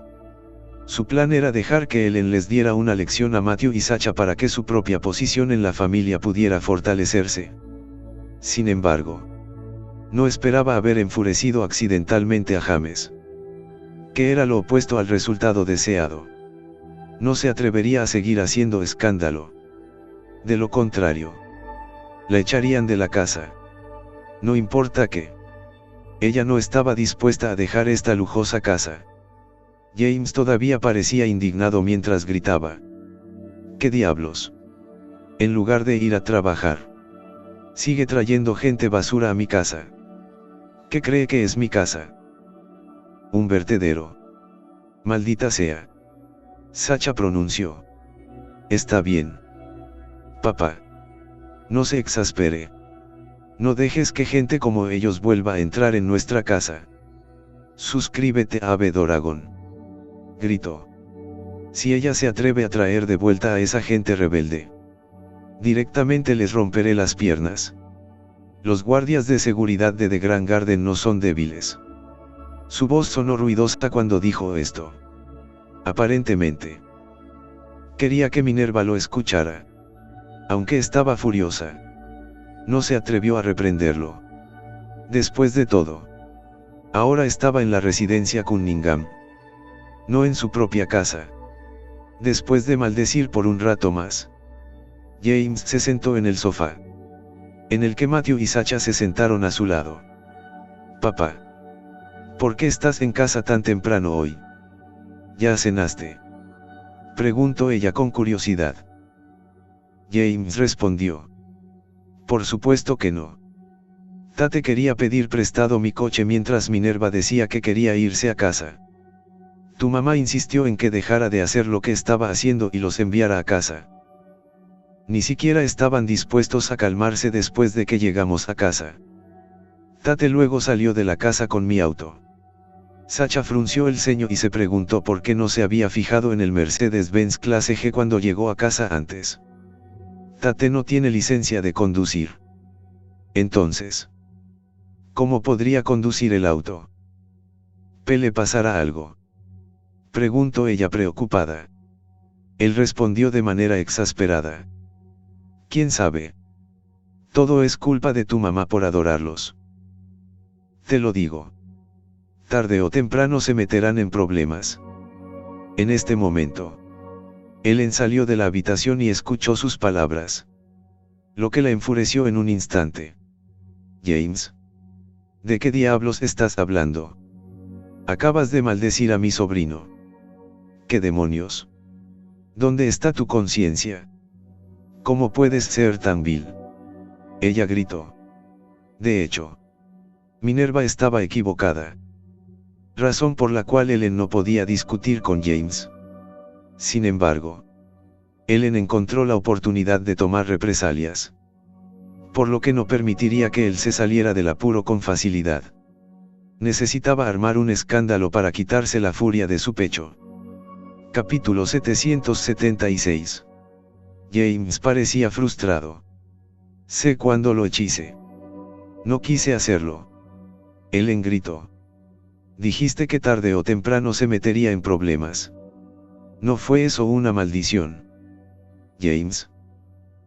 Su plan era dejar que Ellen les diera una lección a Matthew y Sacha para que su propia posición en la familia pudiera fortalecerse. Sin embargo, no esperaba haber enfurecido accidentalmente a James. Que era lo opuesto al resultado deseado. No se atrevería a seguir haciendo escándalo. De lo contrario, la echarían de la casa. No importa qué. Ella no estaba dispuesta a dejar esta lujosa casa. James todavía parecía indignado mientras gritaba. ¿Qué diablos? En lugar de ir a trabajar, sigue trayendo gente basura a mi casa. ¿Qué cree que es mi casa? Un vertedero. Maldita sea. Sacha pronunció. Está bien. Papá. No se exaspere. No dejes que gente como ellos vuelva a entrar en nuestra casa. Suscríbete a Ave Doragon. Gritó. Si ella se atreve a traer de vuelta a esa gente rebelde, directamente les romperé las piernas. Los guardias de seguridad de The Grand Garden no son débiles. Su voz sonó ruidosa cuando dijo esto. Aparentemente, quería que Minerva lo escuchara. Aunque estaba furiosa, no se atrevió a reprenderlo. Después de todo, ahora estaba en la residencia Cunningham, no en su propia casa. Después de maldecir por un rato más, James se sentó en el sofá, en el que Matthew y Sacha se sentaron a su lado. Papá, ¿por qué estás en casa tan temprano hoy? ¿Ya cenaste?, preguntó ella con curiosidad. James respondió: por supuesto que no. Tate quería pedir prestado mi coche mientras Minerva decía que quería irse a casa. Tu mamá insistió en que dejara de hacer lo que estaba haciendo y los enviara a casa. Ni siquiera estaban dispuestos a calmarse después de que llegamos a casa. Tate luego salió de la casa con mi auto. Sacha frunció el ceño y se preguntó por qué no se había fijado en el Mercedes-Benz clase G cuando llegó a casa antes. Tate no tiene licencia de conducir. Entonces, ¿cómo podría conducir el auto? ¿Le pasará algo?, preguntó ella preocupada. Él respondió de manera exasperada: ¿quién sabe? Todo es culpa de tu mamá por adorarlos. Te lo digo. Tarde o temprano se meterán en problemas. En este momento, Ellen salió de la habitación y escuchó sus palabras, lo que la enfureció en un instante. James, ¿de qué diablos estás hablando? Acabas de maldecir a mi sobrino. ¿Qué demonios? ¿Dónde está tu conciencia? ¿Cómo puedes ser tan vil?, ella gritó. De hecho, Minerva estaba equivocada, razón por la cual Ellen no podía discutir con James. Sin embargo, Ellen encontró la oportunidad de tomar represalias, por lo que no permitiría que él se saliera del apuro con facilidad. Necesitaba armar un escándalo para quitarse la furia de su pecho. Capítulo 776. James parecía frustrado. Sé cuándo lo hechicé. No quise hacerlo. Ellen gritó. Dijiste que tarde o temprano se metería en problemas. ¿No fue eso una maldición? James.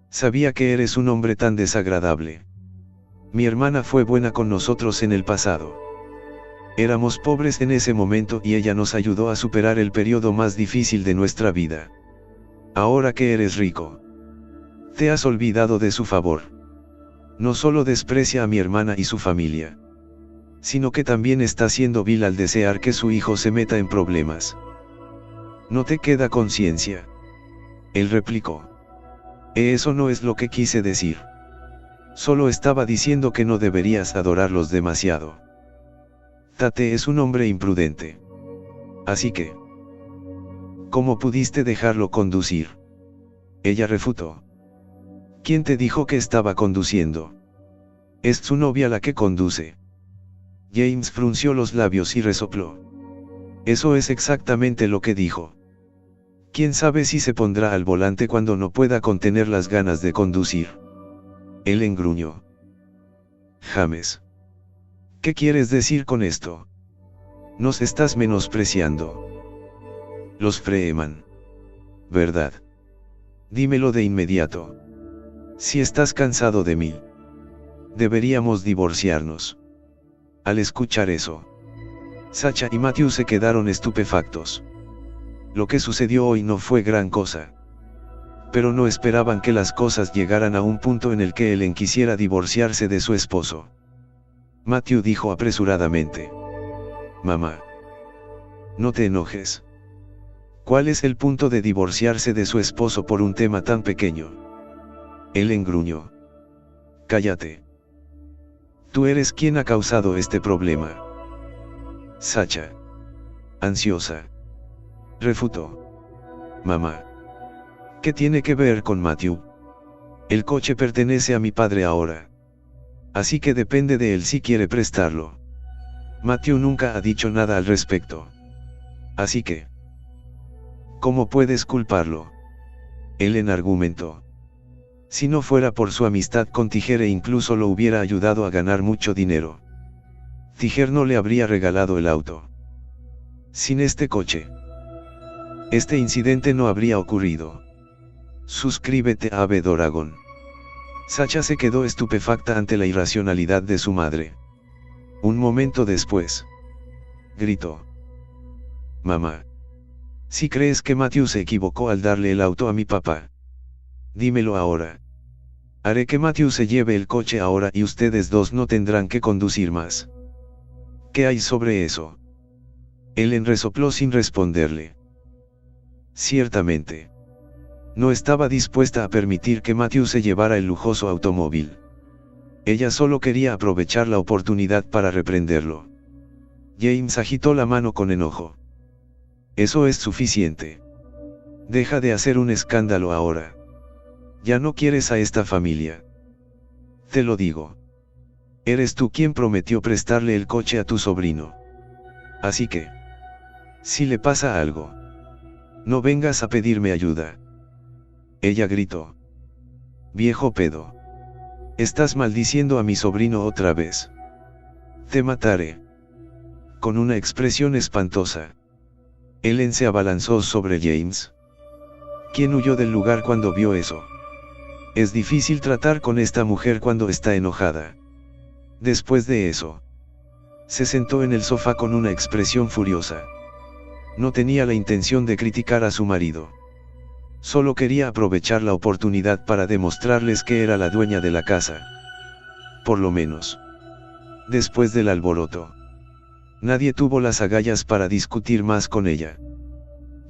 Sabía que eres un hombre tan desagradable. Mi hermana fue buena con nosotros en el pasado. Éramos pobres en ese momento y ella nos ayudó a superar el periodo más difícil de nuestra vida. Ahora que eres rico, te has olvidado de su favor. No solo desprecia a mi hermana y su familia, sino que también está siendo vil al desear que su hijo se meta en problemas. ¿No te queda conciencia?, él replicó. Eso no es lo que quise decir. Solo estaba diciendo que no deberías adorarlos demasiado. Tate es un hombre imprudente. Así que, ¿cómo pudiste dejarlo conducir?, ella refutó. ¿Quién te dijo que estaba conduciendo? Es su novia la que conduce. James frunció los labios y resopló. Eso es exactamente lo que dijo. ¿Quién sabe si se pondrá al volante cuando no pueda contener las ganas de conducir? Él engruñó. James. ¿Qué quieres decir con esto? Nos estás menospreciando. Los Freeman. ¿Verdad? Dímelo de inmediato. Si estás cansado de mí, deberíamos divorciarnos. Al escuchar eso, Sacha y Matthew se quedaron estupefactos. Lo que sucedió hoy no fue gran cosa, pero no esperaban que las cosas llegaran a un punto en el que Ellen quisiera divorciarse de su esposo. Matthew dijo apresuradamente. Mamá, no te enojes. ¿Cuál es el punto de divorciarse de su esposo por un tema tan pequeño? Ellen gruñó. Cállate. Tú eres quien ha causado este problema. Sacha, ansiosa, refutó. Mamá, ¿qué tiene que ver con Matthew? El coche pertenece a mi padre ahora. Así que depende de él si quiere prestarlo. Matthew nunca ha dicho nada al respecto. Así que, ¿cómo puedes culparlo?, Ellen argumentó. Si no fuera por su amistad con Tiger incluso lo hubiera ayudado a ganar mucho dinero. Tiger no le habría regalado el auto. Sin este coche, este incidente no habría ocurrido. Suscríbete a Ave Doragon. Sacha se quedó estupefacta ante la irracionalidad de su madre. Un momento después, gritó. Mamá, ¿si crees que Matthew se equivocó al darle el auto a mi papá? Dímelo ahora. Haré que Matthew se lleve el coche ahora y ustedes dos no tendrán que conducir más. ¿Qué hay sobre eso? Ellen resopló sin responderle. Ciertamente. No estaba dispuesta a permitir que Matthew se llevara el lujoso automóvil. Ella solo quería aprovechar la oportunidad para reprenderlo. James agitó la mano con enojo. Eso es suficiente. Deja de hacer un escándalo ahora. Ya no quieres a esta familia. Te lo digo. Eres tú quien prometió prestarle el coche a tu sobrino. Así que, si le pasa algo, no vengas a pedirme ayuda. Ella gritó. Viejo pedo. Estás maldiciendo a mi sobrino otra vez. Te mataré. Con una expresión espantosa, Ellen se abalanzó sobre James, quien huyó del lugar cuando vio eso. Es difícil tratar con esta mujer cuando está enojada. Después de eso, se sentó en el sofá con una expresión furiosa. No tenía la intención de criticar a su marido. Solo quería aprovechar la oportunidad para demostrarles que era la dueña de la casa. Por lo menos, después del alboroto, nadie tuvo las agallas para discutir más con ella.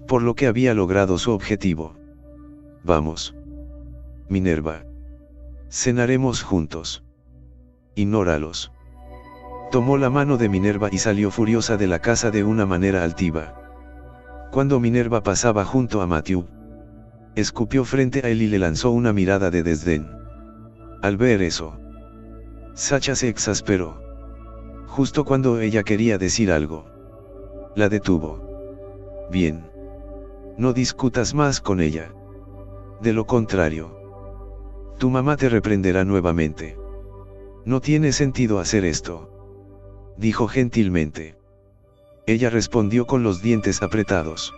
Por lo que había logrado su objetivo. Vamos. Minerva. Cenaremos juntos. Ignóralos. Tomó la mano de Minerva y salió furiosa de la casa de una manera altiva. Cuando Minerva pasaba junto a Matthew, escupió frente a él y le lanzó una mirada de desdén. Al ver eso, Sacha se exasperó. Justo cuando ella quería decir algo, la detuvo. Bien. No discutas más con ella. De lo contrario, tu mamá te reprenderá nuevamente. No tiene sentido hacer esto, dijo gentilmente. Ella respondió con los dientes apretados.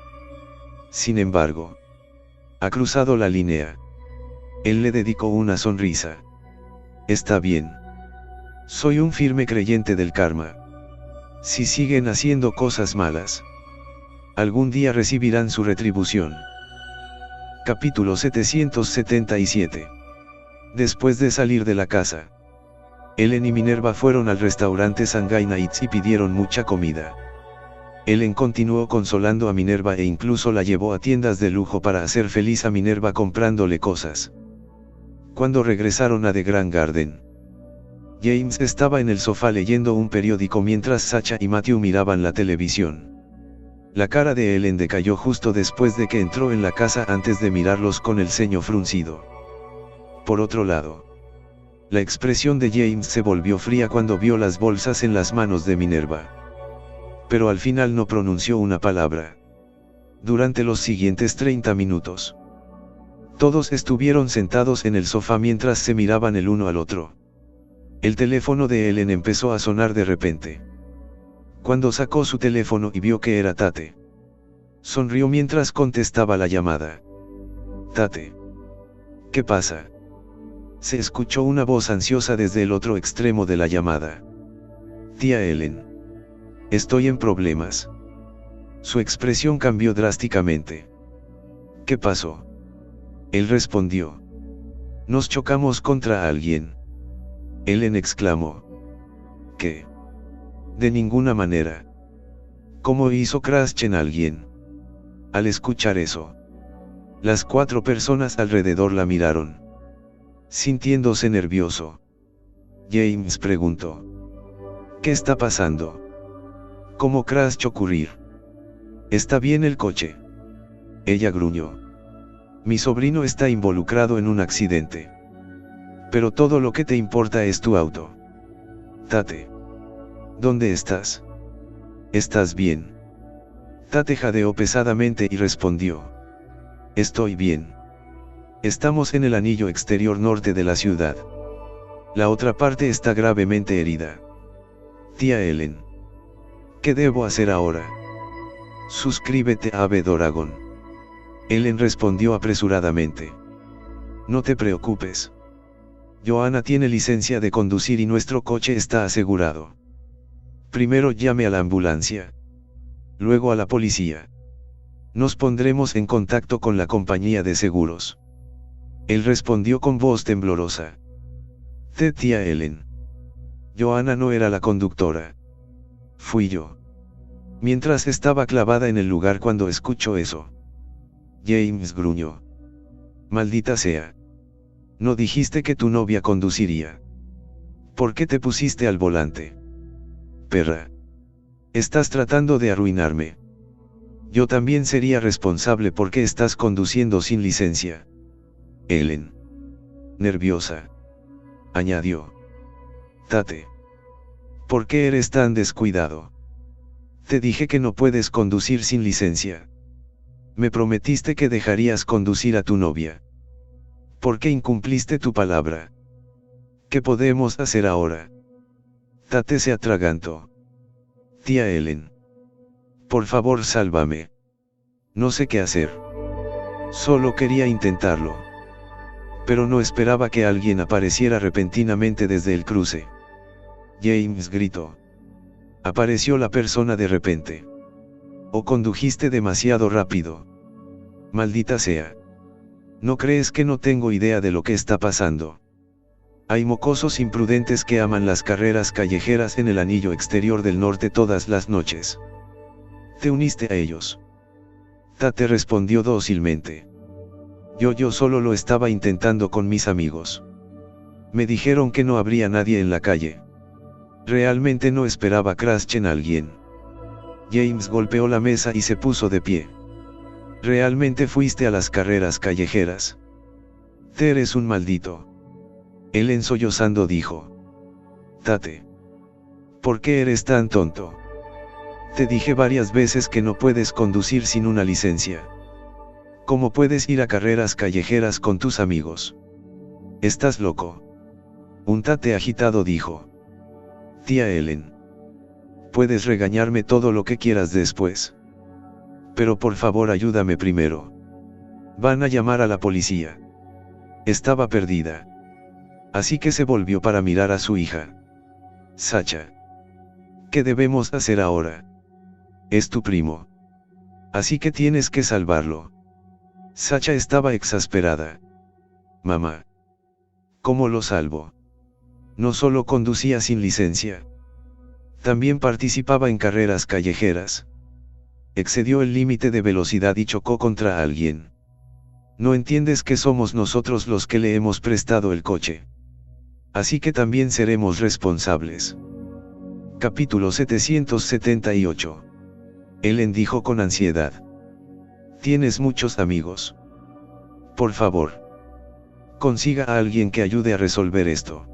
Sin embargo, ha cruzado la línea. Él le dedicó una sonrisa. Está bien. Soy un firme creyente del karma. Si siguen haciendo cosas malas, algún día recibirán su retribución. Capítulo 777. Después de salir de la casa, Ellen y Minerva fueron al restaurante Shanghai Nights y pidieron mucha comida. Ellen continuó consolando a Minerva e incluso la llevó a tiendas de lujo para hacer feliz a Minerva comprándole cosas. Cuando regresaron a The Grand Garden, James estaba en el sofá leyendo un periódico mientras Sacha y Matthew miraban la televisión. La cara de Ellen decayó justo después de que entró en la casa antes de mirarlos con el ceño fruncido. Por otro lado, la expresión de James se volvió fría cuando vio las bolsas en las manos de Minerva. Pero al final no pronunció una palabra. Durante los siguientes 30 minutos, todos estuvieron sentados en el sofá mientras se miraban el uno al otro. El teléfono de Ellen empezó a sonar de repente. Cuando sacó su teléfono y vio que era Tate, sonrió mientras contestaba la llamada. Tate. ¿Qué pasa? Se escuchó una voz ansiosa desde el otro extremo de la llamada. Tía Ellen. Estoy en problemas. Su expresión cambió drásticamente. ¿Qué pasó? Él respondió. Nos chocamos contra alguien. Ellen exclamó. ¿Qué? De ninguna manera. ¿Cómo hizo crash en alguien? Al escuchar eso, las 4 personas alrededor la miraron. Sintiéndose nervioso, James preguntó. ¿Qué está pasando? ¿Cómo crash ocurrir? ¿Está bien el coche? Ella gruñó. Mi sobrino está involucrado en un accidente. Pero todo lo que te importa es tu auto. Tate. ¿Dónde estás? ¿Estás bien? Tate jadeó pesadamente y respondió. Estoy bien. Estamos en el anillo exterior norte de la ciudad. La otra parte está gravemente herida. Tía Ellen. ¿Qué debo hacer ahora? Suscríbete a Ave Doragon. Ellen respondió apresuradamente. No te preocupes. Joanna tiene licencia de conducir y nuestro coche está asegurado. Primero llame a la ambulancia. Luego a la policía. Nos pondremos en contacto con la compañía de seguros. Él respondió con voz temblorosa. Tía Ellen. Joanna no era la conductora. Fui yo. Mientras estaba clavada en el lugar cuando escuchó eso. James gruñó. Maldita sea. No dijiste que tu novia conduciría. ¿Por qué te pusiste al volante? Perra. Estás tratando de arruinarme. Yo también sería responsable porque estás conduciendo sin licencia. Ellen. Nerviosa. Añadió. Tate. ¿Por qué eres tan descuidado? Te dije que no puedes conducir sin licencia. Me prometiste que dejarías conducir a tu novia. ¿Por qué incumpliste tu palabra? ¿Qué podemos hacer ahora? Tate se atragantó. Tía Ellen. Por favor, sálvame. No sé qué hacer. Solo quería intentarlo. Pero no esperaba que alguien apareciera repentinamente desde el cruce. James gritó. Apareció la persona de repente. ¿O condujiste demasiado rápido? Maldita sea. ¿No crees que no tengo idea de lo que está pasando? Hay mocosos imprudentes que aman las carreras callejeras en el anillo exterior del norte todas las noches. ¿Te uniste a ellos? Tate respondió dócilmente. Yo solo lo estaba intentando con mis amigos. Me dijeron que no habría nadie en la calle. Realmente no esperaba crash en alguien. James golpeó la mesa y se puso de pie. ¿Realmente fuiste a las carreras callejeras? Te eres un maldito. Ellen sollozando dijo. Tate. ¿Por qué eres tan tonto? Te dije varias veces que no puedes conducir sin una licencia. ¿Cómo puedes ir a carreras callejeras con tus amigos? Estás loco. Un Tate agitado dijo. Tía Ellen. Puedes regañarme todo lo que quieras después. Pero por favor ayúdame primero. Van a llamar a la policía. Estaba perdida. Así que se volvió para mirar a su hija. Sacha. ¿Qué debemos hacer ahora? Es tu primo. Así que tienes que salvarlo. Sacha estaba exasperada. Mamá. ¿Cómo lo salvo? No solo conducía sin licencia. También participaba en carreras callejeras. Excedió el límite de velocidad y chocó contra alguien. No entiendes que somos nosotros los que le hemos prestado el coche. Así que también seremos responsables. Capítulo 778. Ellen dijo con ansiedad. Tienes muchos amigos. Por favor. Consiga a alguien que ayude a resolver esto.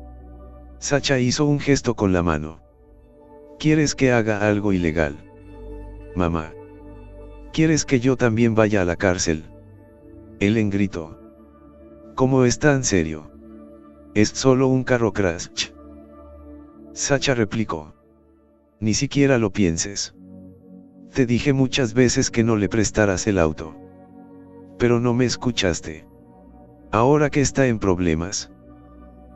Sacha hizo un gesto con la mano. ¿Quieres que haga algo ilegal? Mamá. ¿Quieres que yo también vaya a la cárcel? Ellen gritó. ¿Cómo es tan serio? Es solo un carro crash. Sacha replicó. Ni siquiera lo pienses. Te dije muchas veces que no le prestaras el auto. Pero no me escuchaste. Ahora que está en problemas.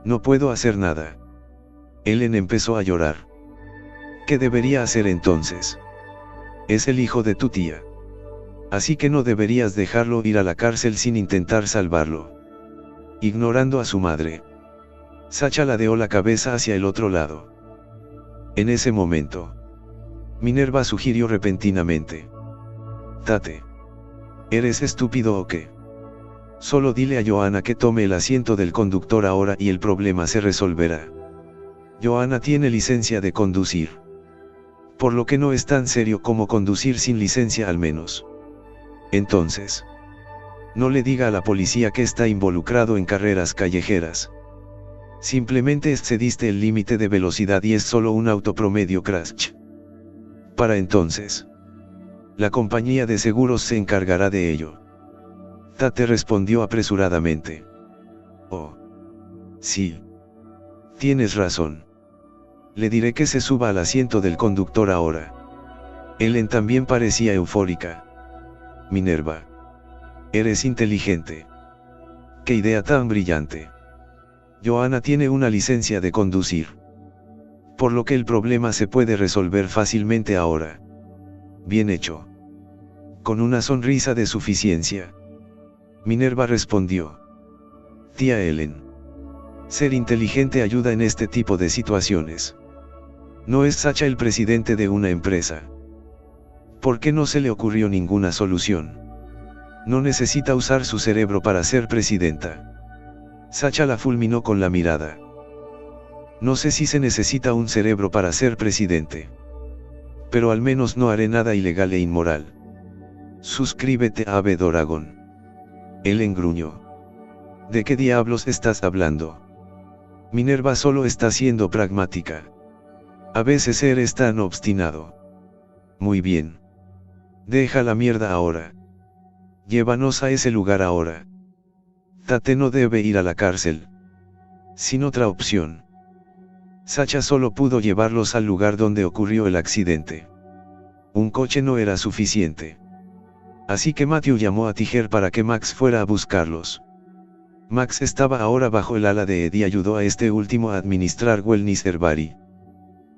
No puedo hacer nada. Ellen empezó a llorar. ¿Qué debería hacer entonces? Es el hijo de tu tía. Así que no deberías dejarlo ir a la cárcel sin intentar salvarlo. Ignorando a su madre. Sacha ladeó la cabeza hacia el otro lado. En ese momento. Minerva sugirió repentinamente. Tate. ¿Eres estúpido o qué? Solo dile a Joanna que tome el asiento del conductor ahora y el problema se resolverá. Joanna tiene licencia de conducir. Por lo que no es tan serio como conducir sin licencia al menos. Entonces. No le diga a la policía que está involucrado en carreras callejeras. Simplemente excediste el límite de velocidad y es solo un auto promedio crash. Para entonces. La compañía de seguros se encargará de ello. Tate respondió apresuradamente. Oh. Sí. Tienes razón. Le diré que se suba al asiento del conductor ahora. Ellen también parecía eufórica. Minerva. Eres inteligente. Qué idea tan brillante. Joanna tiene una licencia de conducir. Por lo que el problema se puede resolver fácilmente ahora. Bien hecho. Con una sonrisa de suficiencia. Minerva respondió. Tía Ellen. Ser inteligente ayuda en este tipo de situaciones. ¿No es Sacha el presidente de una empresa? ¿Por qué no se le ocurrió ninguna solución? No necesita usar su cerebro para ser presidenta. Sacha la fulminó con la mirada. No sé si se necesita un cerebro para ser presidente. Pero al menos no haré nada ilegal e inmoral. Suscríbete a Ave Doragon. Ellen gruñó. ¿De qué diablos estás hablando? Minerva solo está siendo pragmática. A veces eres tan obstinado. Muy bien. Deja la mierda ahora. Llévanos a ese lugar ahora. Tate no debe ir a la cárcel. Sin otra opción. Sacha solo pudo llevarlos al lugar donde ocurrió el accidente. Un coche no era suficiente. Así que Matthew llamó a Tiger para que Max fuera a buscarlos. Max estaba ahora bajo el ala de Ed y ayudó a este último a administrar Wellness Herbari.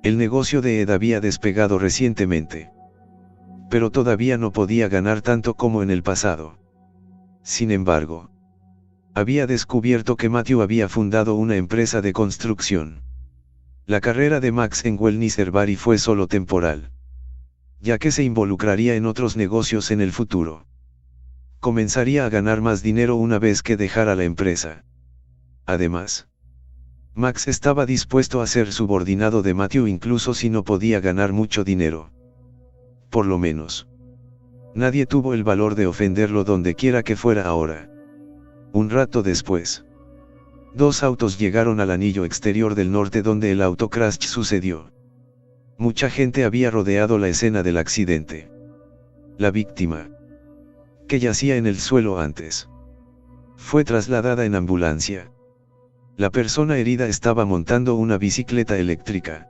El negocio de Ed había despegado recientemente. Pero todavía no podía ganar tanto como en el pasado. Sin embargo, había descubierto que Matthew había fundado una empresa de construcción. La carrera de Max en Wellness Herbari fue solo temporal, ya que se involucraría en otros negocios en el futuro. Comenzaría a ganar más dinero una vez que dejara la empresa. Además, Max estaba dispuesto a ser subordinado de Matthew incluso si no podía ganar mucho dinero. Por lo menos, nadie tuvo el valor de ofenderlo donde quiera que fuera ahora. Un rato después, dos autos llegaron al anillo exterior del norte donde el autocrash sucedió. Mucha gente había rodeado la escena del accidente. La víctima, que yacía en el suelo antes, fue trasladada en ambulancia. La persona herida estaba montando una bicicleta eléctrica,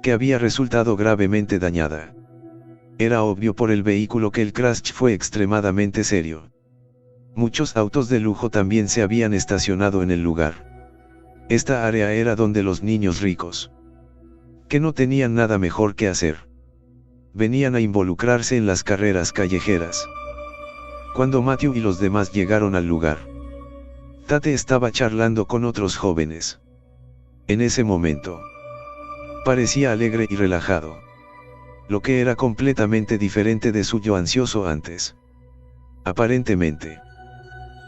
que había resultado gravemente dañada. Era obvio por el vehículo que el crash fue extremadamente serio. Muchos autos de lujo también se habían estacionado en el lugar. Esta área era donde los niños ricos, que no tenían nada mejor que hacer, venían a involucrarse en las carreras callejeras. Cuando Matthew y los demás llegaron al lugar, Tate estaba charlando con otros jóvenes. En ese momento, parecía alegre y relajado, lo que era completamente diferente de su yo ansioso antes. Aparentemente,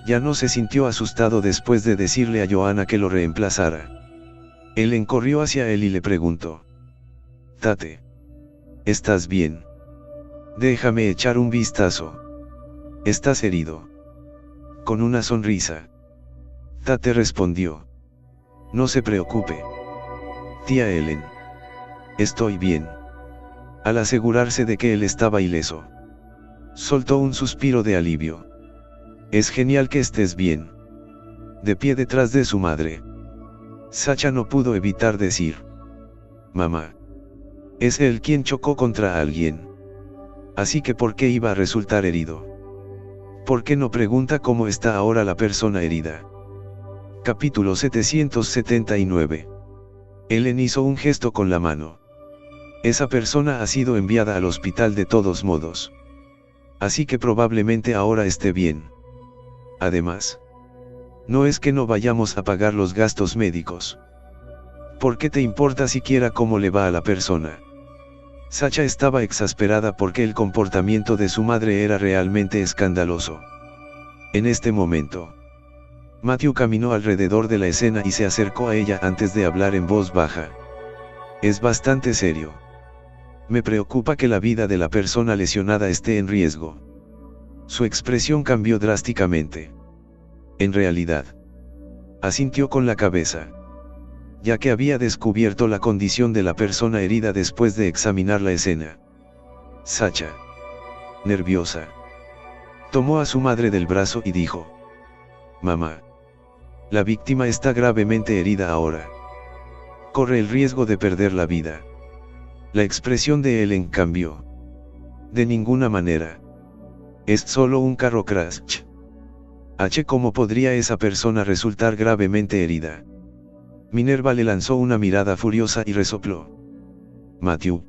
ya no se sintió asustado después de decirle a Joanna que lo reemplazara. Ellen corrió hacia él y le preguntó: Tate, ¿estás bien? Déjame echar un vistazo. ¿Estás herido? Con una sonrisa, Tate respondió: No se preocupe, tía Ellen. Estoy bien. Al asegurarse de que él estaba ileso, soltó un suspiro de alivio. Es genial que estés bien. De pie detrás de su madre, Sacha no pudo evitar decir: Mamá. Es él quien chocó contra alguien. Así que ¿por qué iba a resultar herido? ¿Por qué no pregunta cómo está ahora la persona herida? Capítulo 779. Ellen hizo un gesto con la mano. Esa persona ha sido enviada al hospital de todos modos. Así que probablemente ahora esté bien. Además, no es que no vayamos a pagar los gastos médicos. ¿Por qué te importa siquiera cómo le va a la persona? Sacha estaba exasperada porque el comportamiento de su madre era realmente escandaloso. En este momento, Matthew caminó alrededor de la escena y se acercó a ella antes de hablar en voz baja. Es bastante serio. Me preocupa que la vida de la persona lesionada esté en riesgo. Su expresión cambió drásticamente. En realidad, asintió con la cabeza, ya que había descubierto la condición de la persona herida después de examinar la escena. Sacha, nerviosa, tomó a su madre del brazo y dijo: Mamá, la víctima está gravemente herida ahora. Corre el riesgo de perder la vida. La expresión de Ellen cambió. De ninguna manera. Es solo un carro crash. ¿Cómo podría esa persona resultar gravemente herida? Minerva le lanzó una mirada furiosa y resopló: Matthew,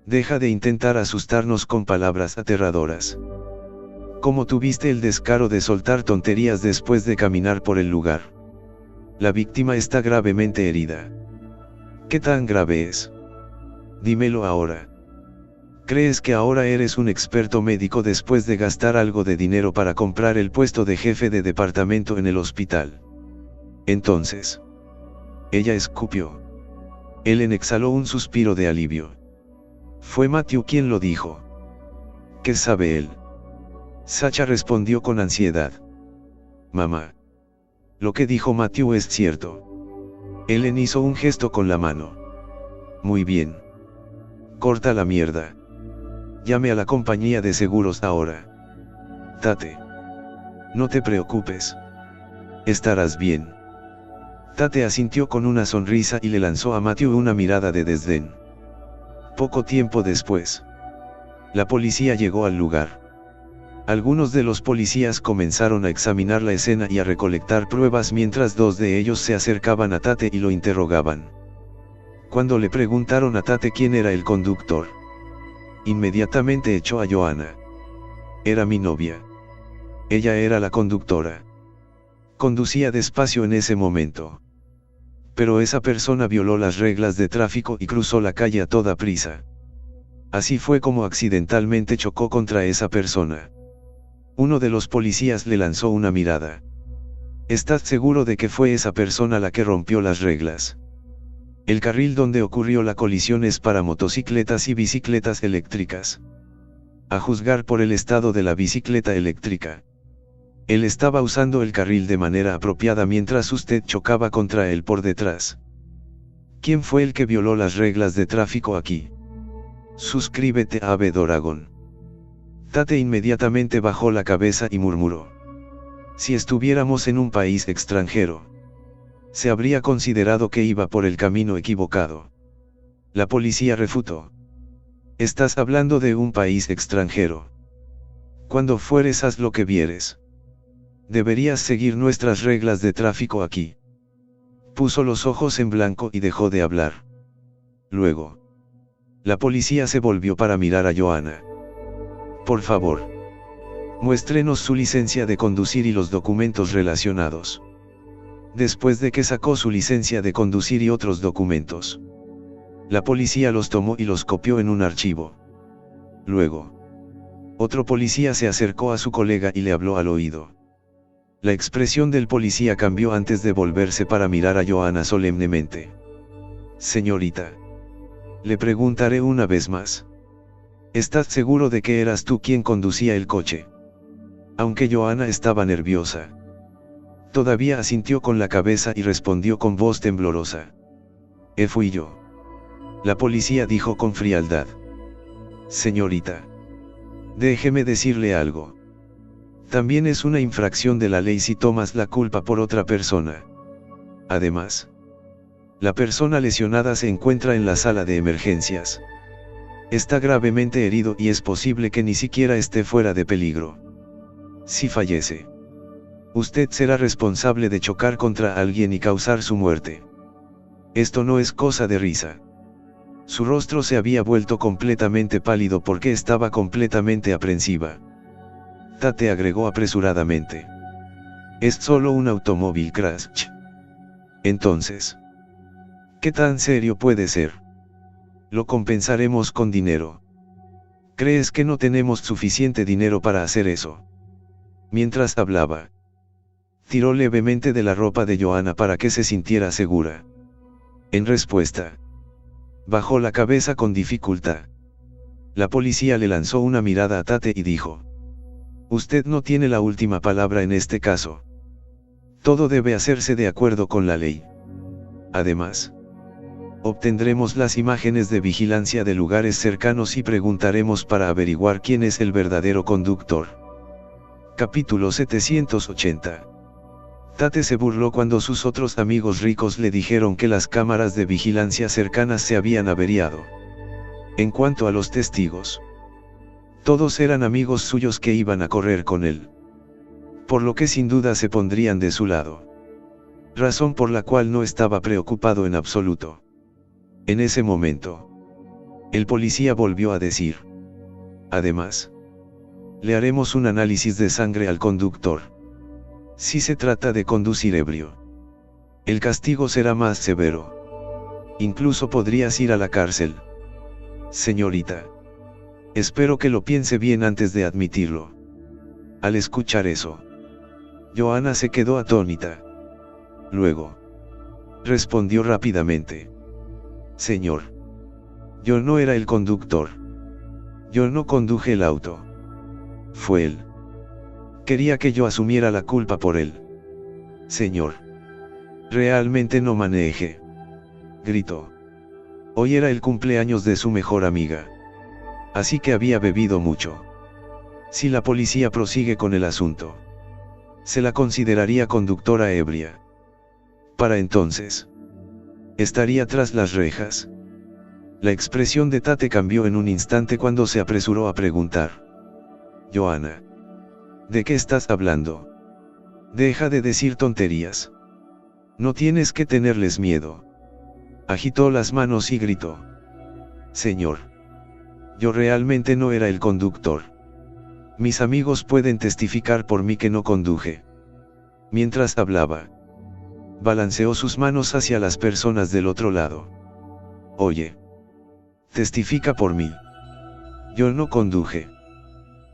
deja de intentar asustarnos con palabras aterradoras. ¿Cómo tuviste el descaro de soltar tonterías después de caminar por el lugar? La víctima está gravemente herida. ¿Qué tan grave es? Dímelo ahora. ¿Crees que ahora eres un experto médico después de gastar algo de dinero para comprar el puesto de jefe de departamento en el hospital? Entonces. Ella escupió. Ellen exhaló un suspiro de alivio. Fue Matthew quien lo dijo. ¿Qué sabe él? Sacha respondió con ansiedad. Mamá. Lo que dijo Matthew es cierto. Ellen hizo un gesto con la mano. Muy bien. Corta la mierda. Llame a la compañía de seguros ahora. Tate. No te preocupes. Estarás bien. Tate asintió con una sonrisa y le lanzó a Matthew una mirada de desdén. Poco tiempo después, la policía llegó al lugar. Algunos de los policías comenzaron a examinar la escena y a recolectar pruebas mientras dos de ellos se acercaban a Tate y lo interrogaban. Cuando le preguntaron a Tate quién era el conductor, inmediatamente echó a Joanna. Era mi novia. Ella era la conductora. Conducía despacio en ese momento. Pero esa persona violó las reglas de tráfico y cruzó la calle a toda prisa. Así fue como accidentalmente chocó contra esa persona. Uno de los policías le lanzó una mirada. ¿Estás seguro de que fue esa persona la que rompió las reglas? El carril donde ocurrió la colisión es para motocicletas y bicicletas eléctricas. A juzgar por el estado de la bicicleta eléctrica. Él estaba usando el carril de manera apropiada mientras usted chocaba contra él por detrás. ¿Quién fue el que violó las reglas de tráfico aquí? Suscríbete a Ave Doragon. Tate inmediatamente bajó la cabeza y murmuró. Si estuviéramos en un país extranjero, se habría considerado que iba por el camino equivocado. La policía refutó. Estás hablando de un país extranjero. Cuando fueres haz lo que vieres. Deberías seguir nuestras reglas de tráfico aquí. Puso los ojos en blanco y dejó de hablar. Luego, la policía se volvió para mirar a Joanna. Por favor, muéstrenos su licencia de conducir y los documentos relacionados. Después de que sacó su licencia de conducir y otros documentos, la policía los tomó y los copió en un archivo. Luego, otro policía se acercó a su colega y le habló al oído. La expresión del policía cambió antes de volverse para mirar a Joanna solemnemente. Señorita, le preguntaré una vez más. ¿Estás seguro de que eras tú quien conducía el coche? Aunque Joanna estaba nerviosa, todavía asintió con la cabeza y respondió con voz temblorosa. Fui yo. La policía dijo con frialdad. Señorita, déjeme decirle algo. También es una infracción de la ley si tomas la culpa por otra persona. Además, la persona lesionada se encuentra en la sala de emergencias. Está gravemente herido y es posible que ni siquiera esté fuera de peligro. Si fallece, usted será responsable de chocar contra alguien y causar su muerte. Esto no es cosa de risa. Su rostro se había vuelto completamente pálido porque estaba completamente aprensiva. Tate agregó apresuradamente. Es solo un automóvil crash. Entonces, ¿qué tan serio puede ser? Lo compensaremos con dinero. ¿Crees que no tenemos suficiente dinero para hacer eso? Mientras hablaba, tiró levemente de la ropa de Joanna para que se sintiera segura. En respuesta, bajó la cabeza con dificultad. La policía le lanzó una mirada a Tate y dijo: Usted no tiene la última palabra en este caso. Todo debe hacerse de acuerdo con la ley. Además, obtendremos las imágenes de vigilancia de lugares cercanos y preguntaremos para averiguar quién es el verdadero conductor. Capítulo 780. Tate se burló cuando sus otros amigos ricos le dijeron que las cámaras de vigilancia cercanas se habían averiado. En cuanto a los testigos, todos eran amigos suyos que iban a correr con él. Por lo que sin duda se pondrían de su lado. Razón por la cual no estaba preocupado en absoluto. En ese momento, el policía volvió a decir. Además, Le haremos un análisis de sangre al conductor. Si se trata de conducir ebrio, el castigo será más severo. Incluso podrías ir a la cárcel. Señorita. Espero que lo piense bien antes de admitirlo. Al escuchar eso, Joanna se quedó atónita. Luego, respondió rápidamente. Señor. Yo no era el conductor. Yo no conduje el auto. Fue él. Quería que yo asumiera la culpa por él. Señor. Realmente no maneje. Gritó. Hoy era el cumpleaños de su mejor amiga. Así que había bebido mucho. Si la policía prosigue con el asunto, se la consideraría conductora ebria. Para entonces, estaría tras las rejas. La expresión de Tate cambió en un instante cuando se apresuró a preguntar. Joanna. ¿De qué estás hablando? Deja de decir tonterías. No tienes que tenerles miedo. Agitó las manos y gritó. Señor. Yo realmente no era el conductor. Mis amigos pueden testificar por mí que no conduje. Mientras hablaba, balanceó sus manos hacia las personas del otro lado. Oye. Testifica por mí. Yo no conduje.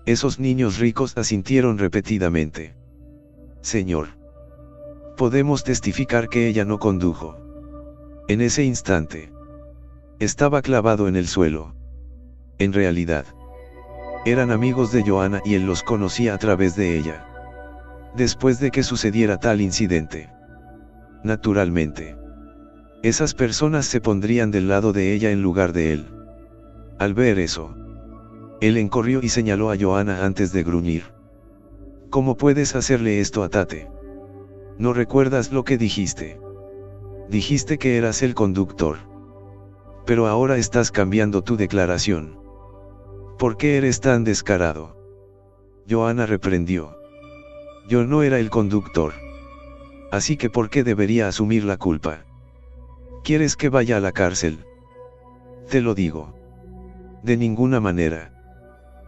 Esos niños ricos asintieron repetidamente. Señor. Podemos testificar que ella no condujo. En ese instante, estaba clavado en el suelo. En realidad, eran amigos de Joanna y él los conocía a través de ella. Después de que sucediera tal incidente, naturalmente, esas personas se pondrían del lado de ella en lugar de él. Al ver eso, él corrió y señaló a Joanna antes de gruñir. ¿Cómo puedes hacerle esto a Tate? ¿No recuerdas lo que dijiste? Dijiste que eras el conductor. Pero ahora estás cambiando tu declaración. ¿Por qué eres tan descarado? Joanna reprendió. Yo no era el conductor. Así que ¿por qué debería asumir la culpa? ¿Quieres que vaya a la cárcel? Te lo digo. De ninguna manera.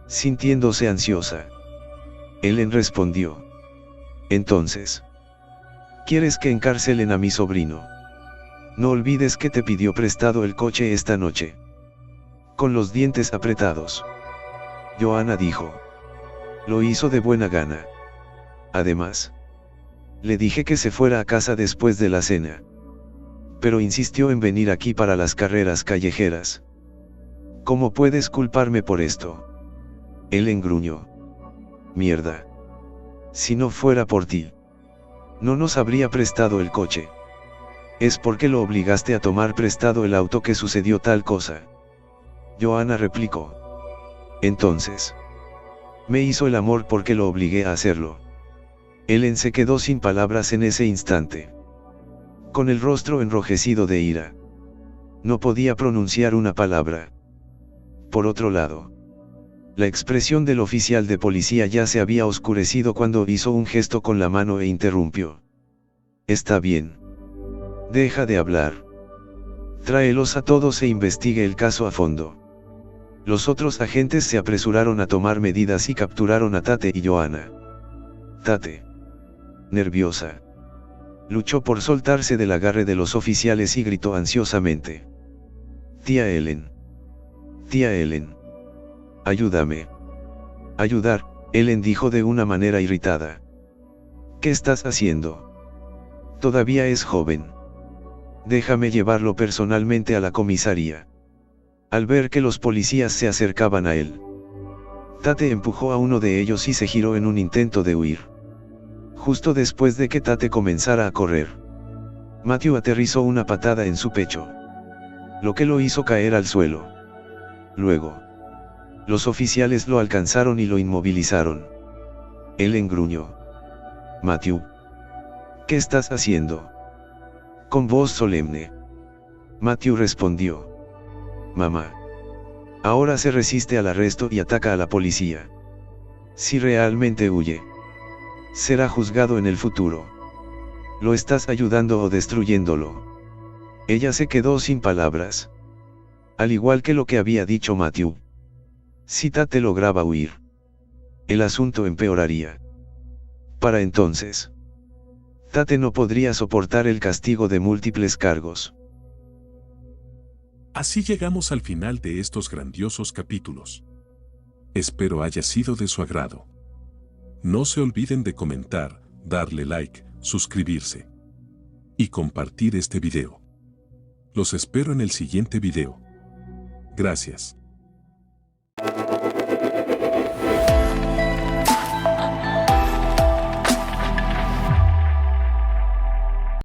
Sintiéndose ansiosa, Ellen respondió. Entonces, ¿quieres que encarcelen a mi sobrino? No olvides que te pidió prestado el coche esta noche. Con los dientes apretados, Joanna dijo. Lo hizo de buena gana. Además, le dije que se fuera a casa después de la cena. Pero insistió en venir aquí para las carreras callejeras. ¿Cómo puedes culparme por esto? Él gruñó. Mierda. Si no fuera por ti, no nos habría prestado el coche. Es porque lo obligaste a tomar prestado el auto que sucedió tal cosa. Joanna replicó. Entonces, me hizo el amor porque lo obligué a hacerlo. Ellen se quedó sin palabras en ese instante. Con el rostro enrojecido de ira. No podía pronunciar una palabra. Por otro lado, la expresión del oficial de policía ya se había oscurecido cuando hizo un gesto con la mano e interrumpió. Está bien. Deja de hablar. Tráelos a todos e investigue el caso a fondo. Los otros agentes se apresuraron a tomar medidas y capturaron a Tate y Joanna. Tate, nerviosa, luchó por soltarse del agarre de los oficiales y gritó ansiosamente. Tía Ellen. Tía Ellen. Ayúdame. Ayudar, Ellen dijo de una manera irritada. ¿Qué estás haciendo? Todavía es joven. Déjame llevarlo personalmente a la comisaría. Al ver que los policías se acercaban a él, Tate empujó a uno de ellos y se giró en un intento de huir. Justo después de que Tate comenzara a correr, Matthew aterrizó una patada en su pecho, lo que lo hizo caer al suelo. Luego, los oficiales lo alcanzaron y lo inmovilizaron. Él gruñó. Matthew. ¿Qué estás haciendo? Con voz solemne. Matthew respondió. Mamá. Ahora se resiste al arresto y ataca a la policía. Si realmente huye, será juzgado en el futuro. ¿Lo estás ayudando o destruyéndolo? Ella se quedó sin palabras. Al igual que lo que había dicho Matthew. Si Tate lograba huir, el asunto empeoraría. Para entonces, Tate no podría soportar el castigo de múltiples cargos. Así llegamos al final de estos grandiosos capítulos. Espero haya sido de su agrado. No se olviden de comentar, darle like, suscribirse y compartir este video. Los espero en el siguiente video. Gracias.